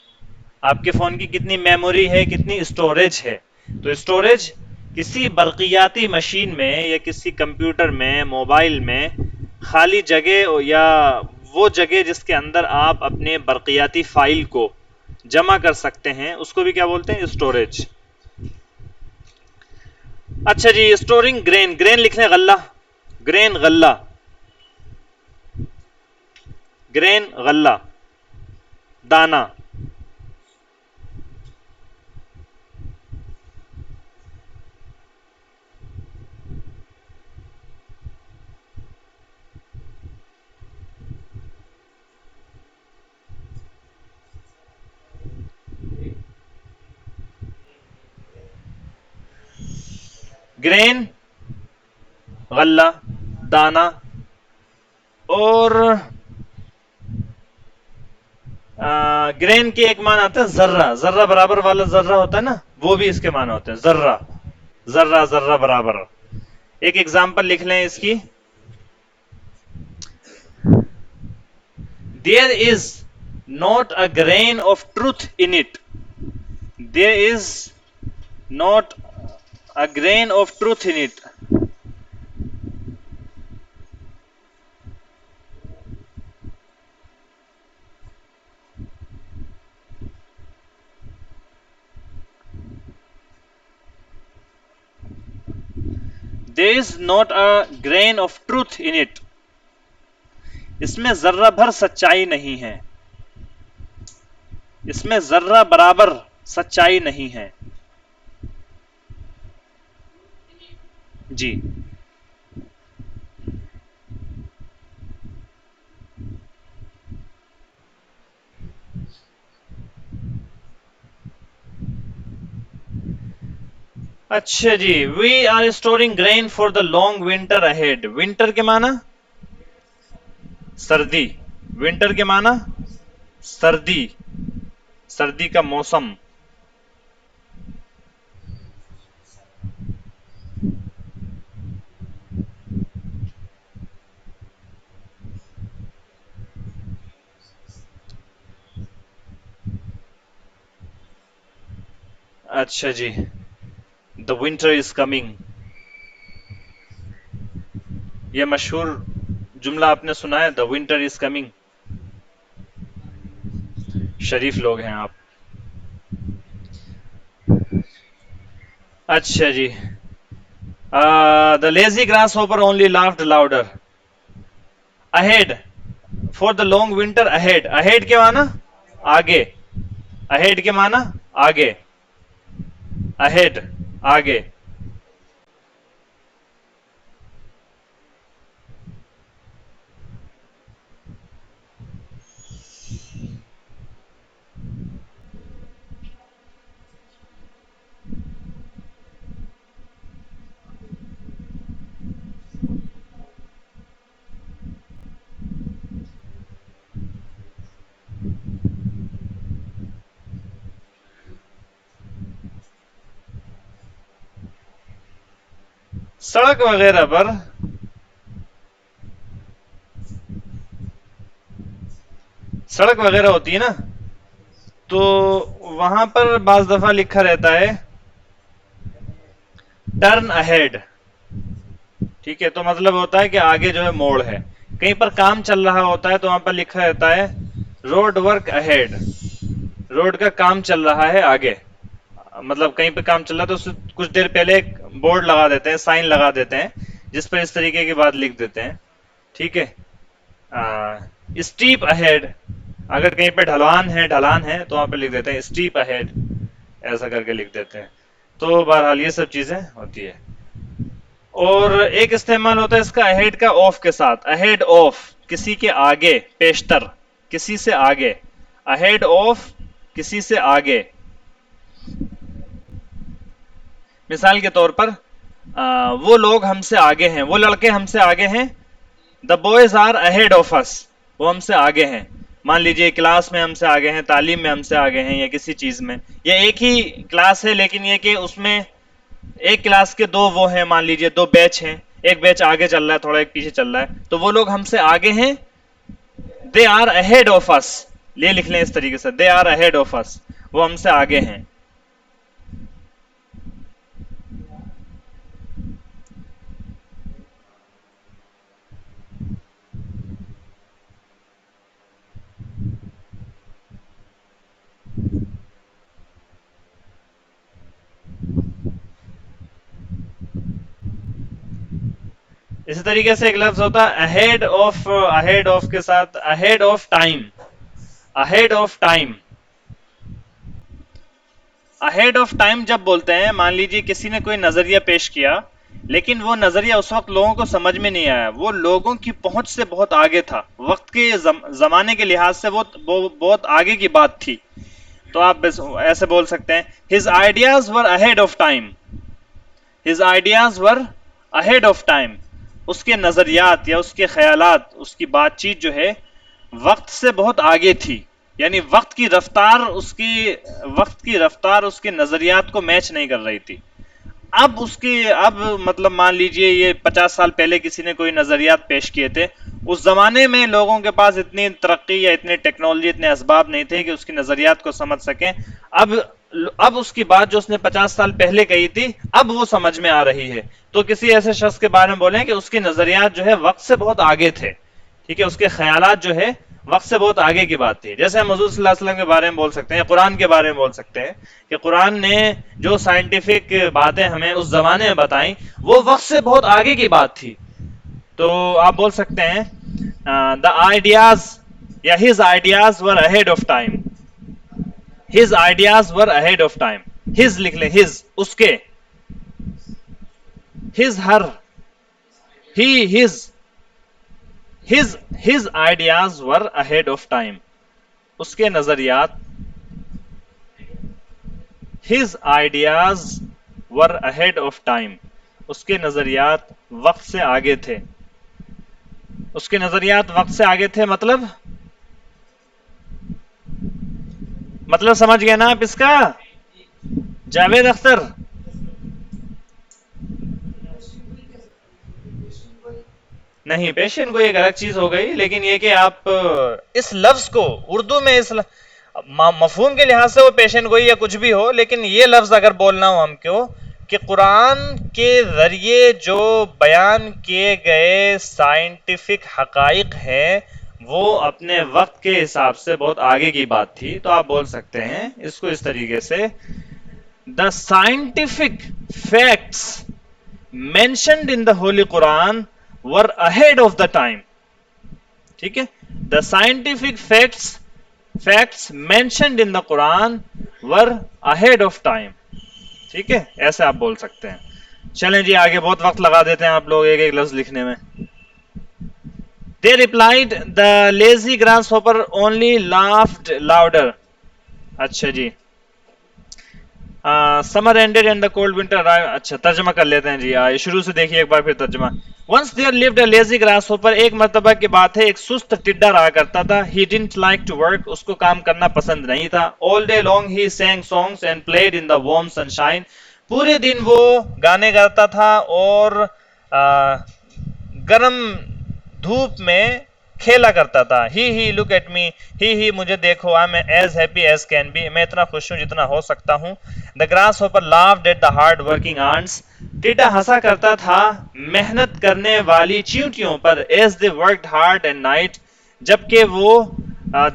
आपके फोन की कितनी मेमोरी है, कितनी स्टोरेज है। तो स्टोरेज किसी बरकियाती मशीन में या किसी कंप्यूटर में, मोबाइल में खाली जगह या वो जगह जिसके अंदर आप अपने बरकियाती फाइल को जमा कर सकते हैं, उसको भी क्या बोलते हैं? स्टोरेज। अच्छा जी, स्टोरिंग ग्रेन, ग्रेन लिख लें, गल्ला, ग्रेन गल्ला, ग्रेन गल्ला, दाना। ग्रेन गल्ला, दाना, और ग्रेन के एक मान आता है जर्रा, जर्रा बराबर वाला जर्रा होता है ना, वो भी इसके मान होते हैं, जर्रा जर्रा जर्रा बराबर। एक एग्जांपल लिख लें इसकी, there is not a grain of truth in it, there is not a grain of truth in it. There is not a grain of truth in it, इसमें जर्रा भर सच्चाई नहीं है, इसमें जर्रा बराबर सच्चाई नहीं है। जी, अच्छा जी, we are storing grain for the long winter ahead. Winter के माना सर्दी, विंटर के माना सर्दी, सर्दी का मौसम। अच्छा जी, द विंटर इज कमिंग, यह मशहूर जुमला आपने सुना है, द विंटर इज कमिंग। शरीफ लोग हैं आप। अच्छा जी, the lazy grasshopper only laughed louder. Ahead, for the long winter ahead, ahead के माना आगे, अहेड के माना आगे, अहेड आगे। सड़क वगैरह पर सड़क वगैरह होती है ना, तो वहां पर बाज दफा लिखा रहता है टर्न अहेड, ठीक है, तो मतलब होता है कि आगे जो है मोड़ है। कहीं पर काम चल रहा होता है तो वहां पर लिखा रहता है रोड वर्क अहेड, रोड का काम चल रहा है आगे, मतलब कहीं पे काम चल रहा है तो उससे कुछ देर पहले एक बोर्ड लगा देते हैं, साइन लगा देते हैं, जिस पर इस तरीके की बात लिख देते हैं, ठीक है। स्टीप अहेड, अगर कहीं पे ढलान है तो वहां पे लिख देते हैं स्टीप अहेड, ऐसा करके लिख देते हैं। तो बहरहाल ये सब चीजें होती है। और एक इस्तेमाल होता है इसका अहेड का ऑफ के साथ, अहेड ऑफ किसी के आगे, पेशतर किसी से आगे, अहेड ऑफ किसी से आगे। मिसाल के तौर पर वो लोग हमसे आगे हैं, वो लड़के हमसे आगे हैं, the boys are ahead of us, वो हमसे आगे हैं। मान लीजिए क्लास में हमसे आगे हैं, तालीम में हमसे आगे हैं, या किसी चीज में, या एक ही क्लास है लेकिन ये कि उसमें एक क्लास के दो वो हैं, मान लीजिए दो बैच हैं, एक बैच आगे चल रहा है, थोड़ा एक पीछे चल रहा है, तो वो लोग हमसे आगे हैं, they are ahead of us, ले लिख लें इस तरीके से, they are ahead of us, वो हमसे आगे हैं। इसी तरीके से एक लफ्ज होता है अहेड ऑफ के साथ ahead of time, ahead of time. Ahead of time जब बोलते हैं, मान लीजिए किसी ने कोई नजरिया पेश किया, लेकिन वो नजरिया उस वक्त लोगों को समझ में नहीं आया, वो लोगों की पहुंच से बहुत आगे था, वक्त के जमाने के लिहाज से वो बहुत आगे की बात थी, तो आप ऐसे बोल सकते हैं his ideas were ahead of time, his ideas were ahead of time, उसके नजरियात या उसके ख्यालात, उसकी बातचीत जो है वक्त से बहुत आगे थी। यानी वक्त की रफ्तार उसके नजरियात को मैच नहीं कर रही थी। अब मतलब मान लीजिए ये 50 साल पहले किसी ने कोई नजरियात पेश किए थे, उस जमाने में लोगों के पास इतनी तरक्की या इतनी टेक्नोलॉजी, इतने असबाब नहीं थे कि उसकी नजरियात को समझ सकें। अब अब उसकी बात जो उसने 50 साल पहले कही थी, अब वो समझ में आ रही है। तो किसी ऐसे शख्स के बारे में बोलें कि उसके नजरियात जो है वक्त से बहुत आगे थे, ठीक है, उसके ख्यालात जो है वक्त से बहुत आगे की बात थी। जैसे हम हुजूर सल्लल्लाहु अलैहि वसल्लम के बारे में बोल सकते हैं, कुरान के बारे में बोल सकते हैं कि कुरान ने जो साइंटिफिक बातें हमें उस जमाने में बताई, वो वक्त से बहुत आगे की बात थी। तो आप बोल सकते हैं द आइडियाज या his ideas were ahead of time, his ideas were ahead of time. His लिख लें, हिज उसके, his her, he his ideas were ahead of time, उसके नजरियात, his ideas were ahead of time, उसके नजरियात वक्त से आगे थे। उसके नजरियात वक्त से आगे थे मतलब समझ गए ना आप इसका, जावेद अख्तर? नहीं, पेशेंट को एक अलग चीज हो गई, लेकिन ये कि आप इस लफ्ज को उर्दू में मफहूम के लिहाज से वो पेशेंट गोई या कुछ भी हो, लेकिन ये लफ्ज अगर बोलना हो हमको कि कुरान के जरिए जो बयान किए गए साइंटिफिक हकाइक हैं वो अपने वक्त के हिसाब से बहुत आगे की बात थी, तो आप बोल सकते हैं इसको इस तरीके से, the scientific facts mentioned in the Holi Quran were ahead of the time. ठीक है, the scientific facts mentioned in the Quran were ahead of time. ठीक है, ऐसे आप बोल सकते हैं। चलें जी आगे, बहुत वक्त लगा देते हैं आप लोग एक एक लफ्ज लिखने में। They replied the lazy grasshopper only laughed louder. अच्छा जी, summer ended and the cold winter arrive. अच्छा, तर्जमा कर लेते हैं जी, शुरू से देखिए एक बार फिर तर्जमा। Once there lived a lazy grasshopper, एक मर्तबा की बात है एक सुस्त टिड्डा रहा करता था। He didn't like to work, उसको काम करना पसंद नहीं था। All day long he sang songs and played in the warm sunshine, पूरे दिन वो गाने गाता था और गर्म धूप में खेला करता था। ही लुक एट मी, ही मुझे देखो, I am as happy as can be, मैं इतना खुश हूं जितना हो सकता हूं। The grasshopper laughed at the hard working ants, टिड्डा हंसा करता था मेहनत करने वाली चींटियों पर। As they worked hard and night, जबकि वो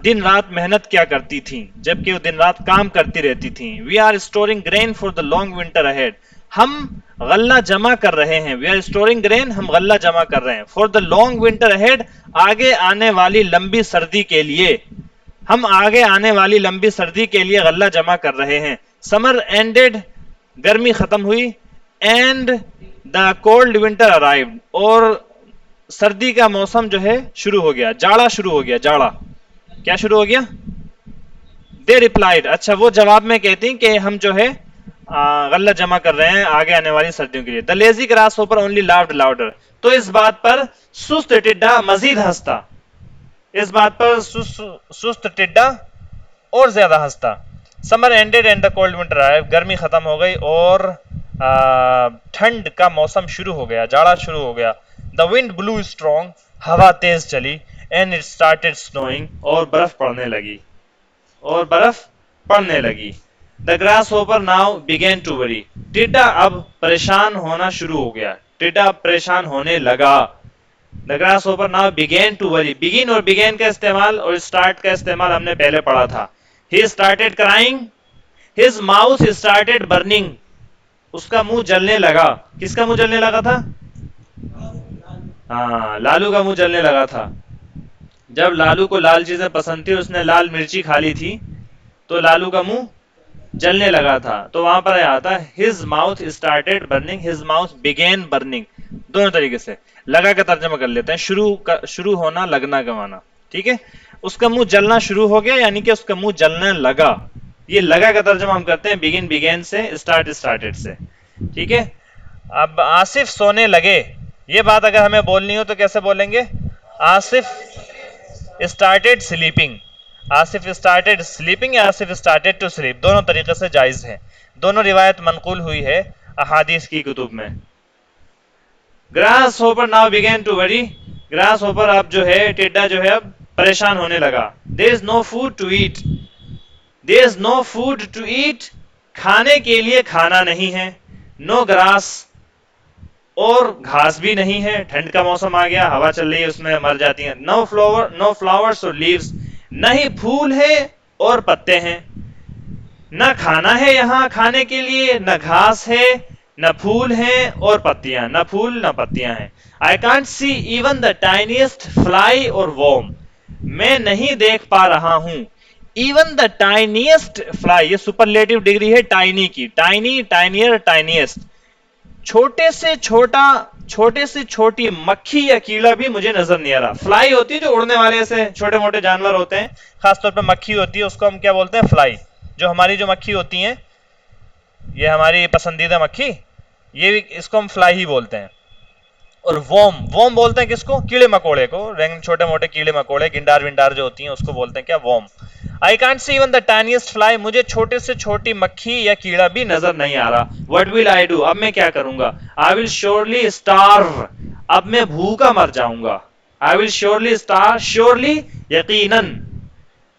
दिन रात मेहनत क्या करती थी, जबकि वो दिन रात काम करती रहती थी। We are storing grain for the long winter ahead, हम गल्ला जमा कर रहे हैं। वी आर स्टोरिंग ग्रेन, हम गल्ला जमा कर रहे हैं। For the long winter ahead, आगे आने वाली लंबी सर्दी के लिए, हम आगे आने वाली लंबी सर्दी के लिए गल्ला जमा कर रहे हैं। समर एंडेड, गर्मी खत्म हुई। And the cold winter arrived, और सर्दी का मौसम जो है शुरू हो गया, जाड़ा शुरू हो गया। जाड़ा क्या शुरू हो गया? दे रिप्लाइड, अच्छा वो जवाब में कहती कि हम जो है गल्ला जमा कर रहे हैं आगे आने वाली सर्दियों के लिए। The lazy grasshopper only laughed louder, तो इस बात पर सुस्त टिड्डा मजीद हंसता, इस बात पर सुस्त टिड्डा और ज्यादा हंसता। Summer ended and the cold winter आया, गर्मी खत्म हो गई और ठंड का मौसम शुरू हो गया, जाड़ा शुरू हो गया। द विंड ब्लू स्ट्रॉन्ग, हवा तेज चली। एंड इट स्टार्टेड स्नोइंग, और बर्फ पड़ने लगी, और बर्फ पड़ने लगी। The grasshopper now began to worry, टिड्डा अब परेशान होना शुरू हो गया, टिड्डा परेशान होने लगा। The grasshopper now began to worry, begin और बिगेन का इस्तेमाल और स्टार्ट का इस्तेमाल हमने पहले पढ़ा था। He started crying, his mouth started burning, उसका मुंह जलने लगा। किसका मुंह जलने लगा था? हाँ, लालू का मुंह जलने लगा था। जब लालू को लाल चीजें पसंद थी, उसने लाल मिर्ची खा ली थी, तो लालू का मुंह जलने लगा था। तो वहां पर आता his mouth started burning, his mouth began burning, दोनों तरीके से। लगा का तर्जमा कर लेते हैं, शुरू होना, लगना, गवाना। ठीक है, उसका मुंह जलना शुरू हो गया, यानी कि उसका मुंह जलने लगा। ये लगा का तर्जमा हम करते हैं बिगिन बिगेन से, स्टार्ट स्टार्टेड से। ठीक है, अब आसिफ सोने लगे, ये बात अगर हमें बोलनी हो तो कैसे बोलेंगे? Asif started sleeping, Asif started sleeping या आसिफ स्टार्टेड टू स्लीप, दोनों तरीके से जायज है, दोनों रिवायत मनकूल हुई है अहादीस की कुतुब में। Grasshopper now began to worry, grasshopper अब जो है, टिड्डा जो है अब परेशान होने लगा। There is no food to eat, there is no food to eat, खाने के लिए खाना नहीं है। नो ग्रास, और घास भी नहीं है, ठंड का मौसम आ गया, हवा चल रही है उसमें मर जाती है। नो फ्लावर, नो फ्लावर्स और लीव्स, न ही फूल है और पत्ते हैं। न खाना है यहाँ खाने के लिए, न घास है, न फूल है और पत्तियां, न फूल न पत्तियां हैं। I can't see even the tiniest fly और वॉर्म, मैं नहीं देख पा रहा हूं इवन द टाइनिएस्ट फ्लाई, ये सुपरलेटिव डिग्री है टाइनी की, टाइनी, टाइनियर, टाइनिएस्ट, छोटे से छोटा, छोटे से छोटी मक्खी या कीड़ा भी मुझे नजर नहीं आ रहा। फ्लाई होती है जो उड़ने वाले ऐसे छोटे मोटे जानवर होते हैं, खासतौर पर मक्खी होती है, उसको हम क्या बोलते हैं? फ्लाई। जो हमारी जो मक्खी होती है, ये हमारी पसंदीदा मक्खी, ये इसको हम फ्लाई ही बोलते हैं। और वोम, वोम बोलते हैं किसको? कीड़े मकोड़े को, रंग छोटे मोटे कीड़े मकोड़े, गिंडार विंडार जो होती हैं उसको बोलते हैं क्या? Worm. I can't see even the tiniest fly, मुझे छोटे से छोटी मक्खी या कीड़ा भी नजर नहीं आ रहा। व्हाट विल आई डू, अब मैं क्या करूंगा? आई विल श्योरली स्टार्व, अब मैं भूखा मर जाऊंगा। आई विल श्योरली स्टार्व, श्योरली यकीनन,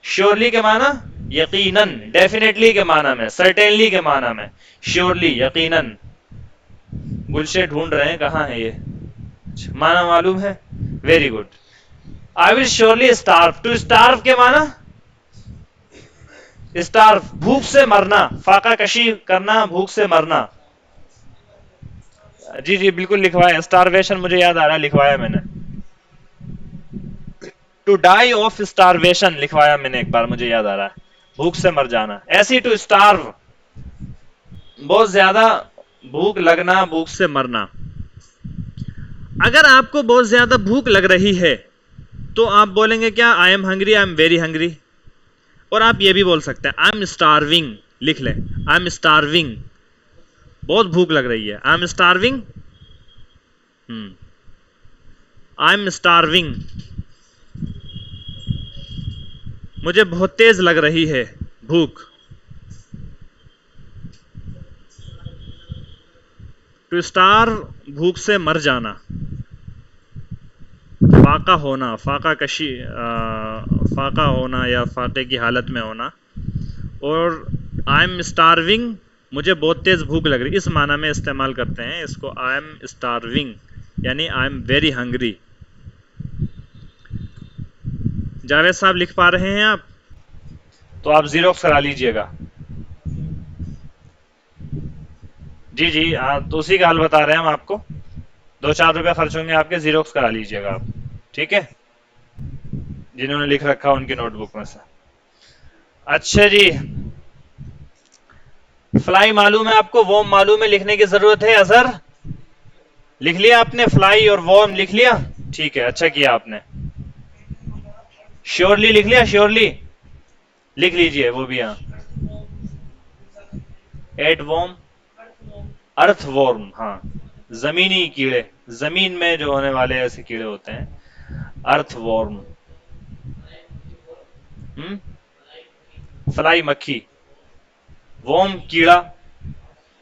श्योरली के माना यकीनन, डेफिनेटली के माना में, सर्टेनली के माना में, श्योरली यकीनन। गुलशे ढूंढ रहे हैं कहां है ये, माना मालूम है? Very good. I will surely starve, to starve के माना स्टार्व, भूख से मरना, फाका कशी करना, भूख से मरना। जी जी बिल्कुल लिखवाया, स्टारवेशन मुझे याद आ रहा है, लिखवाया मैंने। टू डाई ऑफ स्टारवेशन लिखवाया मैंने एक बार, मुझे याद आ रहा है, भूख से मर जाना। ऐसी टू स्टार्व, बहुत ज्यादा भूख लगना, भूख से मरना। अगर आपको बहुत ज्यादा भूख लग रही है तो आप बोलेंगे क्या? आई am hungry, I am very hungry. और आप ये भी बोल सकते हैं आई एम स्टार्विंग, लिख लें, आई एम स्टार्विंग, बहुत भूख लग रही है, I am starving, I am starving, मुझे बहुत तेज लग रही है भूख। टू स्टार्व, भूख से मर जाना, फाका होना, फाका कशी, फाका होना या फाके की हालत में होना। और आई एम स्टार्विंग, मुझे बहुत तेज भूख लग रही, इस माना में इस्तेमाल करते हैं इसको, आई एम स्टार्विंग यानी I am very hungry. Javed साहब लिख पा रहे हैं आप? तो आप जीरोक्स करा लीजिएगा। जी जी हाँ, तो उसी का हल बता रहे हैं हम आपको, 2-4 रुपए खर्च होंगे आपके, जीरोक्स करा लीजिएगा आप, ठीक है? जिन्होंने लिख रखा उनकी नोटबुक में से। अच्छा जी, फ्लाई मालूम है आपको, वॉर्म मालूम है, लिखने की जरूरत है? अजहर लिख लिया आपने? फ्लाई और वॉर्म लिख लिया? ठीक है, अच्छा किया आपने। श्योरली लिख लिया? श्योरली लिख लीजिए वो भी। यहाँ एट वॉर्म, अर्थ वॉर्म, हाँ, जमीनी कीड़े, जमीन में जो होने वाले ऐसे कीड़े होते हैं, अर्थ वॉर्म। फ्लाई मक्खी, वॉर्म कीड़ा,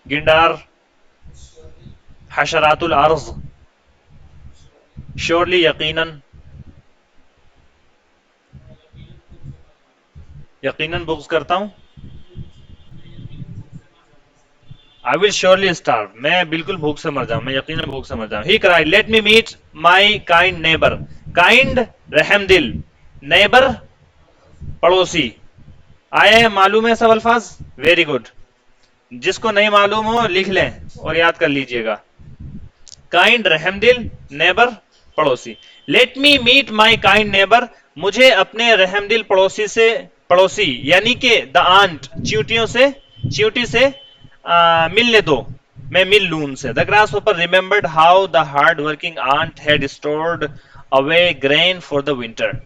गिंडार, हशरातुल अर्ज, श्योरली यकीनन, यकीनन बुक्स करता हूं। आई विल श्योरली स्टार्व, मैं बिल्कुल भूख से मर जाऊं, मैं यकीनन भूख से मर जाऊं। He cried, let me meet my kind neighbour, kind रहमदिल, नेबर पड़ोसी। आए हैं मालूम है सब अल्फाज? Very good. जिसको नहीं मालूम हो लिख लें और याद कर लीजिएगा। काइंड रहमदिल, नेबर पड़ोसी। Let me meet my kind neighbour, मुझे अपने रहमदिल पड़ोसी से, पड़ोसी यानी कि द आंट, चींटियों से, चींटी से मिलने दो, मैं मिल लूं उनसे। The grasshopper remembered how the hard working ant had stored away grain for the winter.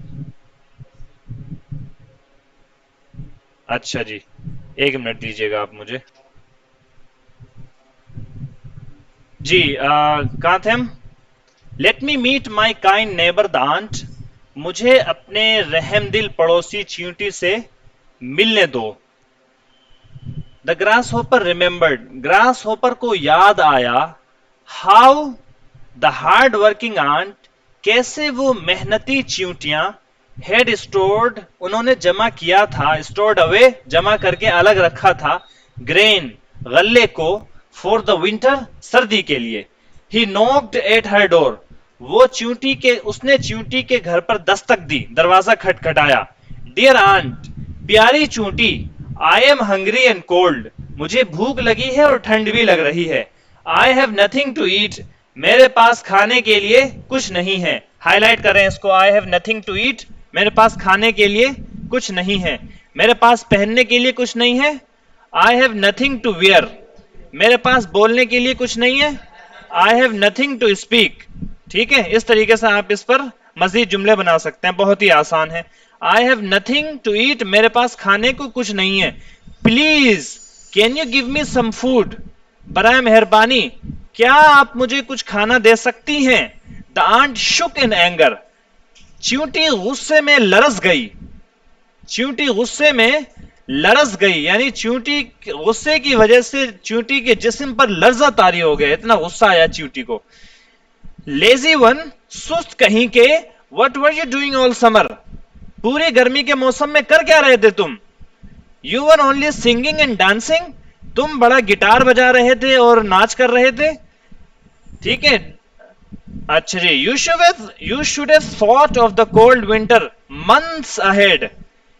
अच्छा जी, 1 मिनट दीजिएगा आप मुझे। जी कहाँ थे हम? Let me meet my kind neighbour the ant, मुझे अपने रहमदिल पड़ोसी चींटी से मिलने दो। The grasshopper remembered, grasshopper को याद आया, how the hard working ant, कैसे वो मेहनती चींटियां, हेड स्टोर्ड, उन्होंने जमा किया था, स्टोर्ड अवे, जमा करके अलग रखा था, ग्रेन, गल्ले को, फॉर द विंटर, सर्दी के लिए। ही नॉक्ड एट हर डोर, वो चींटी के, उसने चींटी के घर पर दस्तक दी, दरवाजा खटखटाया। डियर आंट, प्यारी चूंटी, I am hungry and cold, मुझे भूख लगी है और ठंड भी लग रही है। I have nothing to eat, मेरे पास खाने के लिए कुछ नहीं है। हाईलाइट करें इसको, I have nothing to eat, मेरे पास खाने के लिए कुछ नहीं है। मेरे पास पहनने के लिए कुछ नहीं है, I have nothing to wear, मेरे पास बोलने के लिए कुछ नहीं है, I have nothing to speak. ठीक है, इस तरीके से आप इस पर मजीद जुमले बना सकते हैं, बहुत ही आसान है। I have nothing to eat, मेरे पास खाने को कुछ नहीं है। Please can you give me some food, बराए मेहरबानी क्या आप मुझे कुछ खाना दे सकती हैं। The ant shook in anger, चींटी गुस्से में लरस गई, चींटी गुस्से में लरस गई, यानी चींटी गुस्से की वजह से चींटी के जिस्म पर लर्जा तारी हो गया, इतना गुस्सा आया चींटी को। लेजी वन, सुस्त कहीं के, what were you doing all summer, पूरी गर्मी के मौसम में कर क्या रहे थे तुम। You were only singing and dancing, तुम बड़ा गिटार बजा रहे थे और नाच कर रहे थे। ठीक है, अच्छा जी, you should have thought of the cold winter months ahead,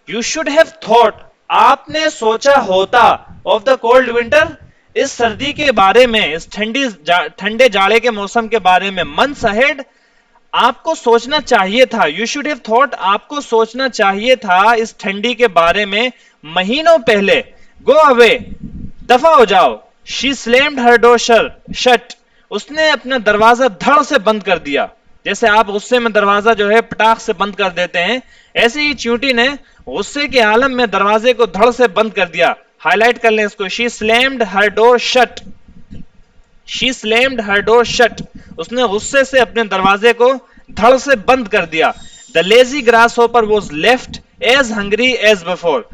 you should have thought, आपने सोचा होता, ऑफ द कोल्ड विंटर, इस सर्दी के बारे में, इस ठंडे जाड़े के मौसम के बारे में, मंथ्स अहेड, आपको सोचना चाहिए था। यू शुड हैव थॉट, आपको सोचना चाहिए था इस ठंडी के बारे में महीनों पहले। गो अवे, दफा हो जाओ। She slammed her door shut, उसने अपना दरवाजा धड़ से बंद कर दिया, जैसे आप गुस्से में दरवाजा जो है पटाख से बंद कर देते हैं, ऐसे ही चींटी ने गुस्से के आलम में दरवाजे को धड़ से बंद कर दिया। हाईलाइट कर लें इसको, she slammed her door shut, she slammed her door shut, उसने गुस्से से अपने दरवाजे को धड़ से बंद कर दिया। The lazy grasshopper was left as hungry as before,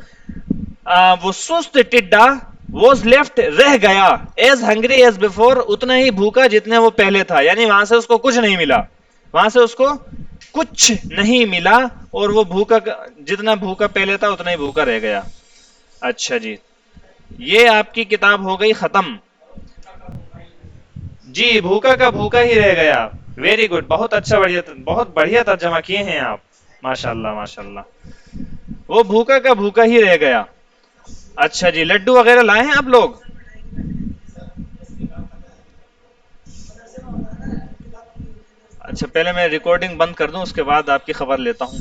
वो सुस्त टिड्डा वॉज लेफ्ट, रह गया, एज हंग्री एज बिफोर, उतना ही भूखा जितने वो पहले था, यानी वहां से उसको कुछ नहीं मिला, वहां से उसको कुछ नहीं मिला, और वो भूखा, जितना भूखा पहले था उतना ही भूखा रह गया। अच्छा जी, ये आपकी किताब हो गई खत्म। जी, भूखा का भूखा ही रह गया। वेरी गुड, बहुत अच्छा, बढ़िया, बहुत बढ़िया तर्जमा किए हैं आप, माशाल्लाह माशाल्लाह। वो भूखा का भूखा ही रह गया। अच्छा जी, लड्डू वगैरह लाए हैं आप लोग? अच्छा, पहले मैं रिकॉर्डिंग बंद कर दूं, उसके बाद आपकी खबर लेता हूं।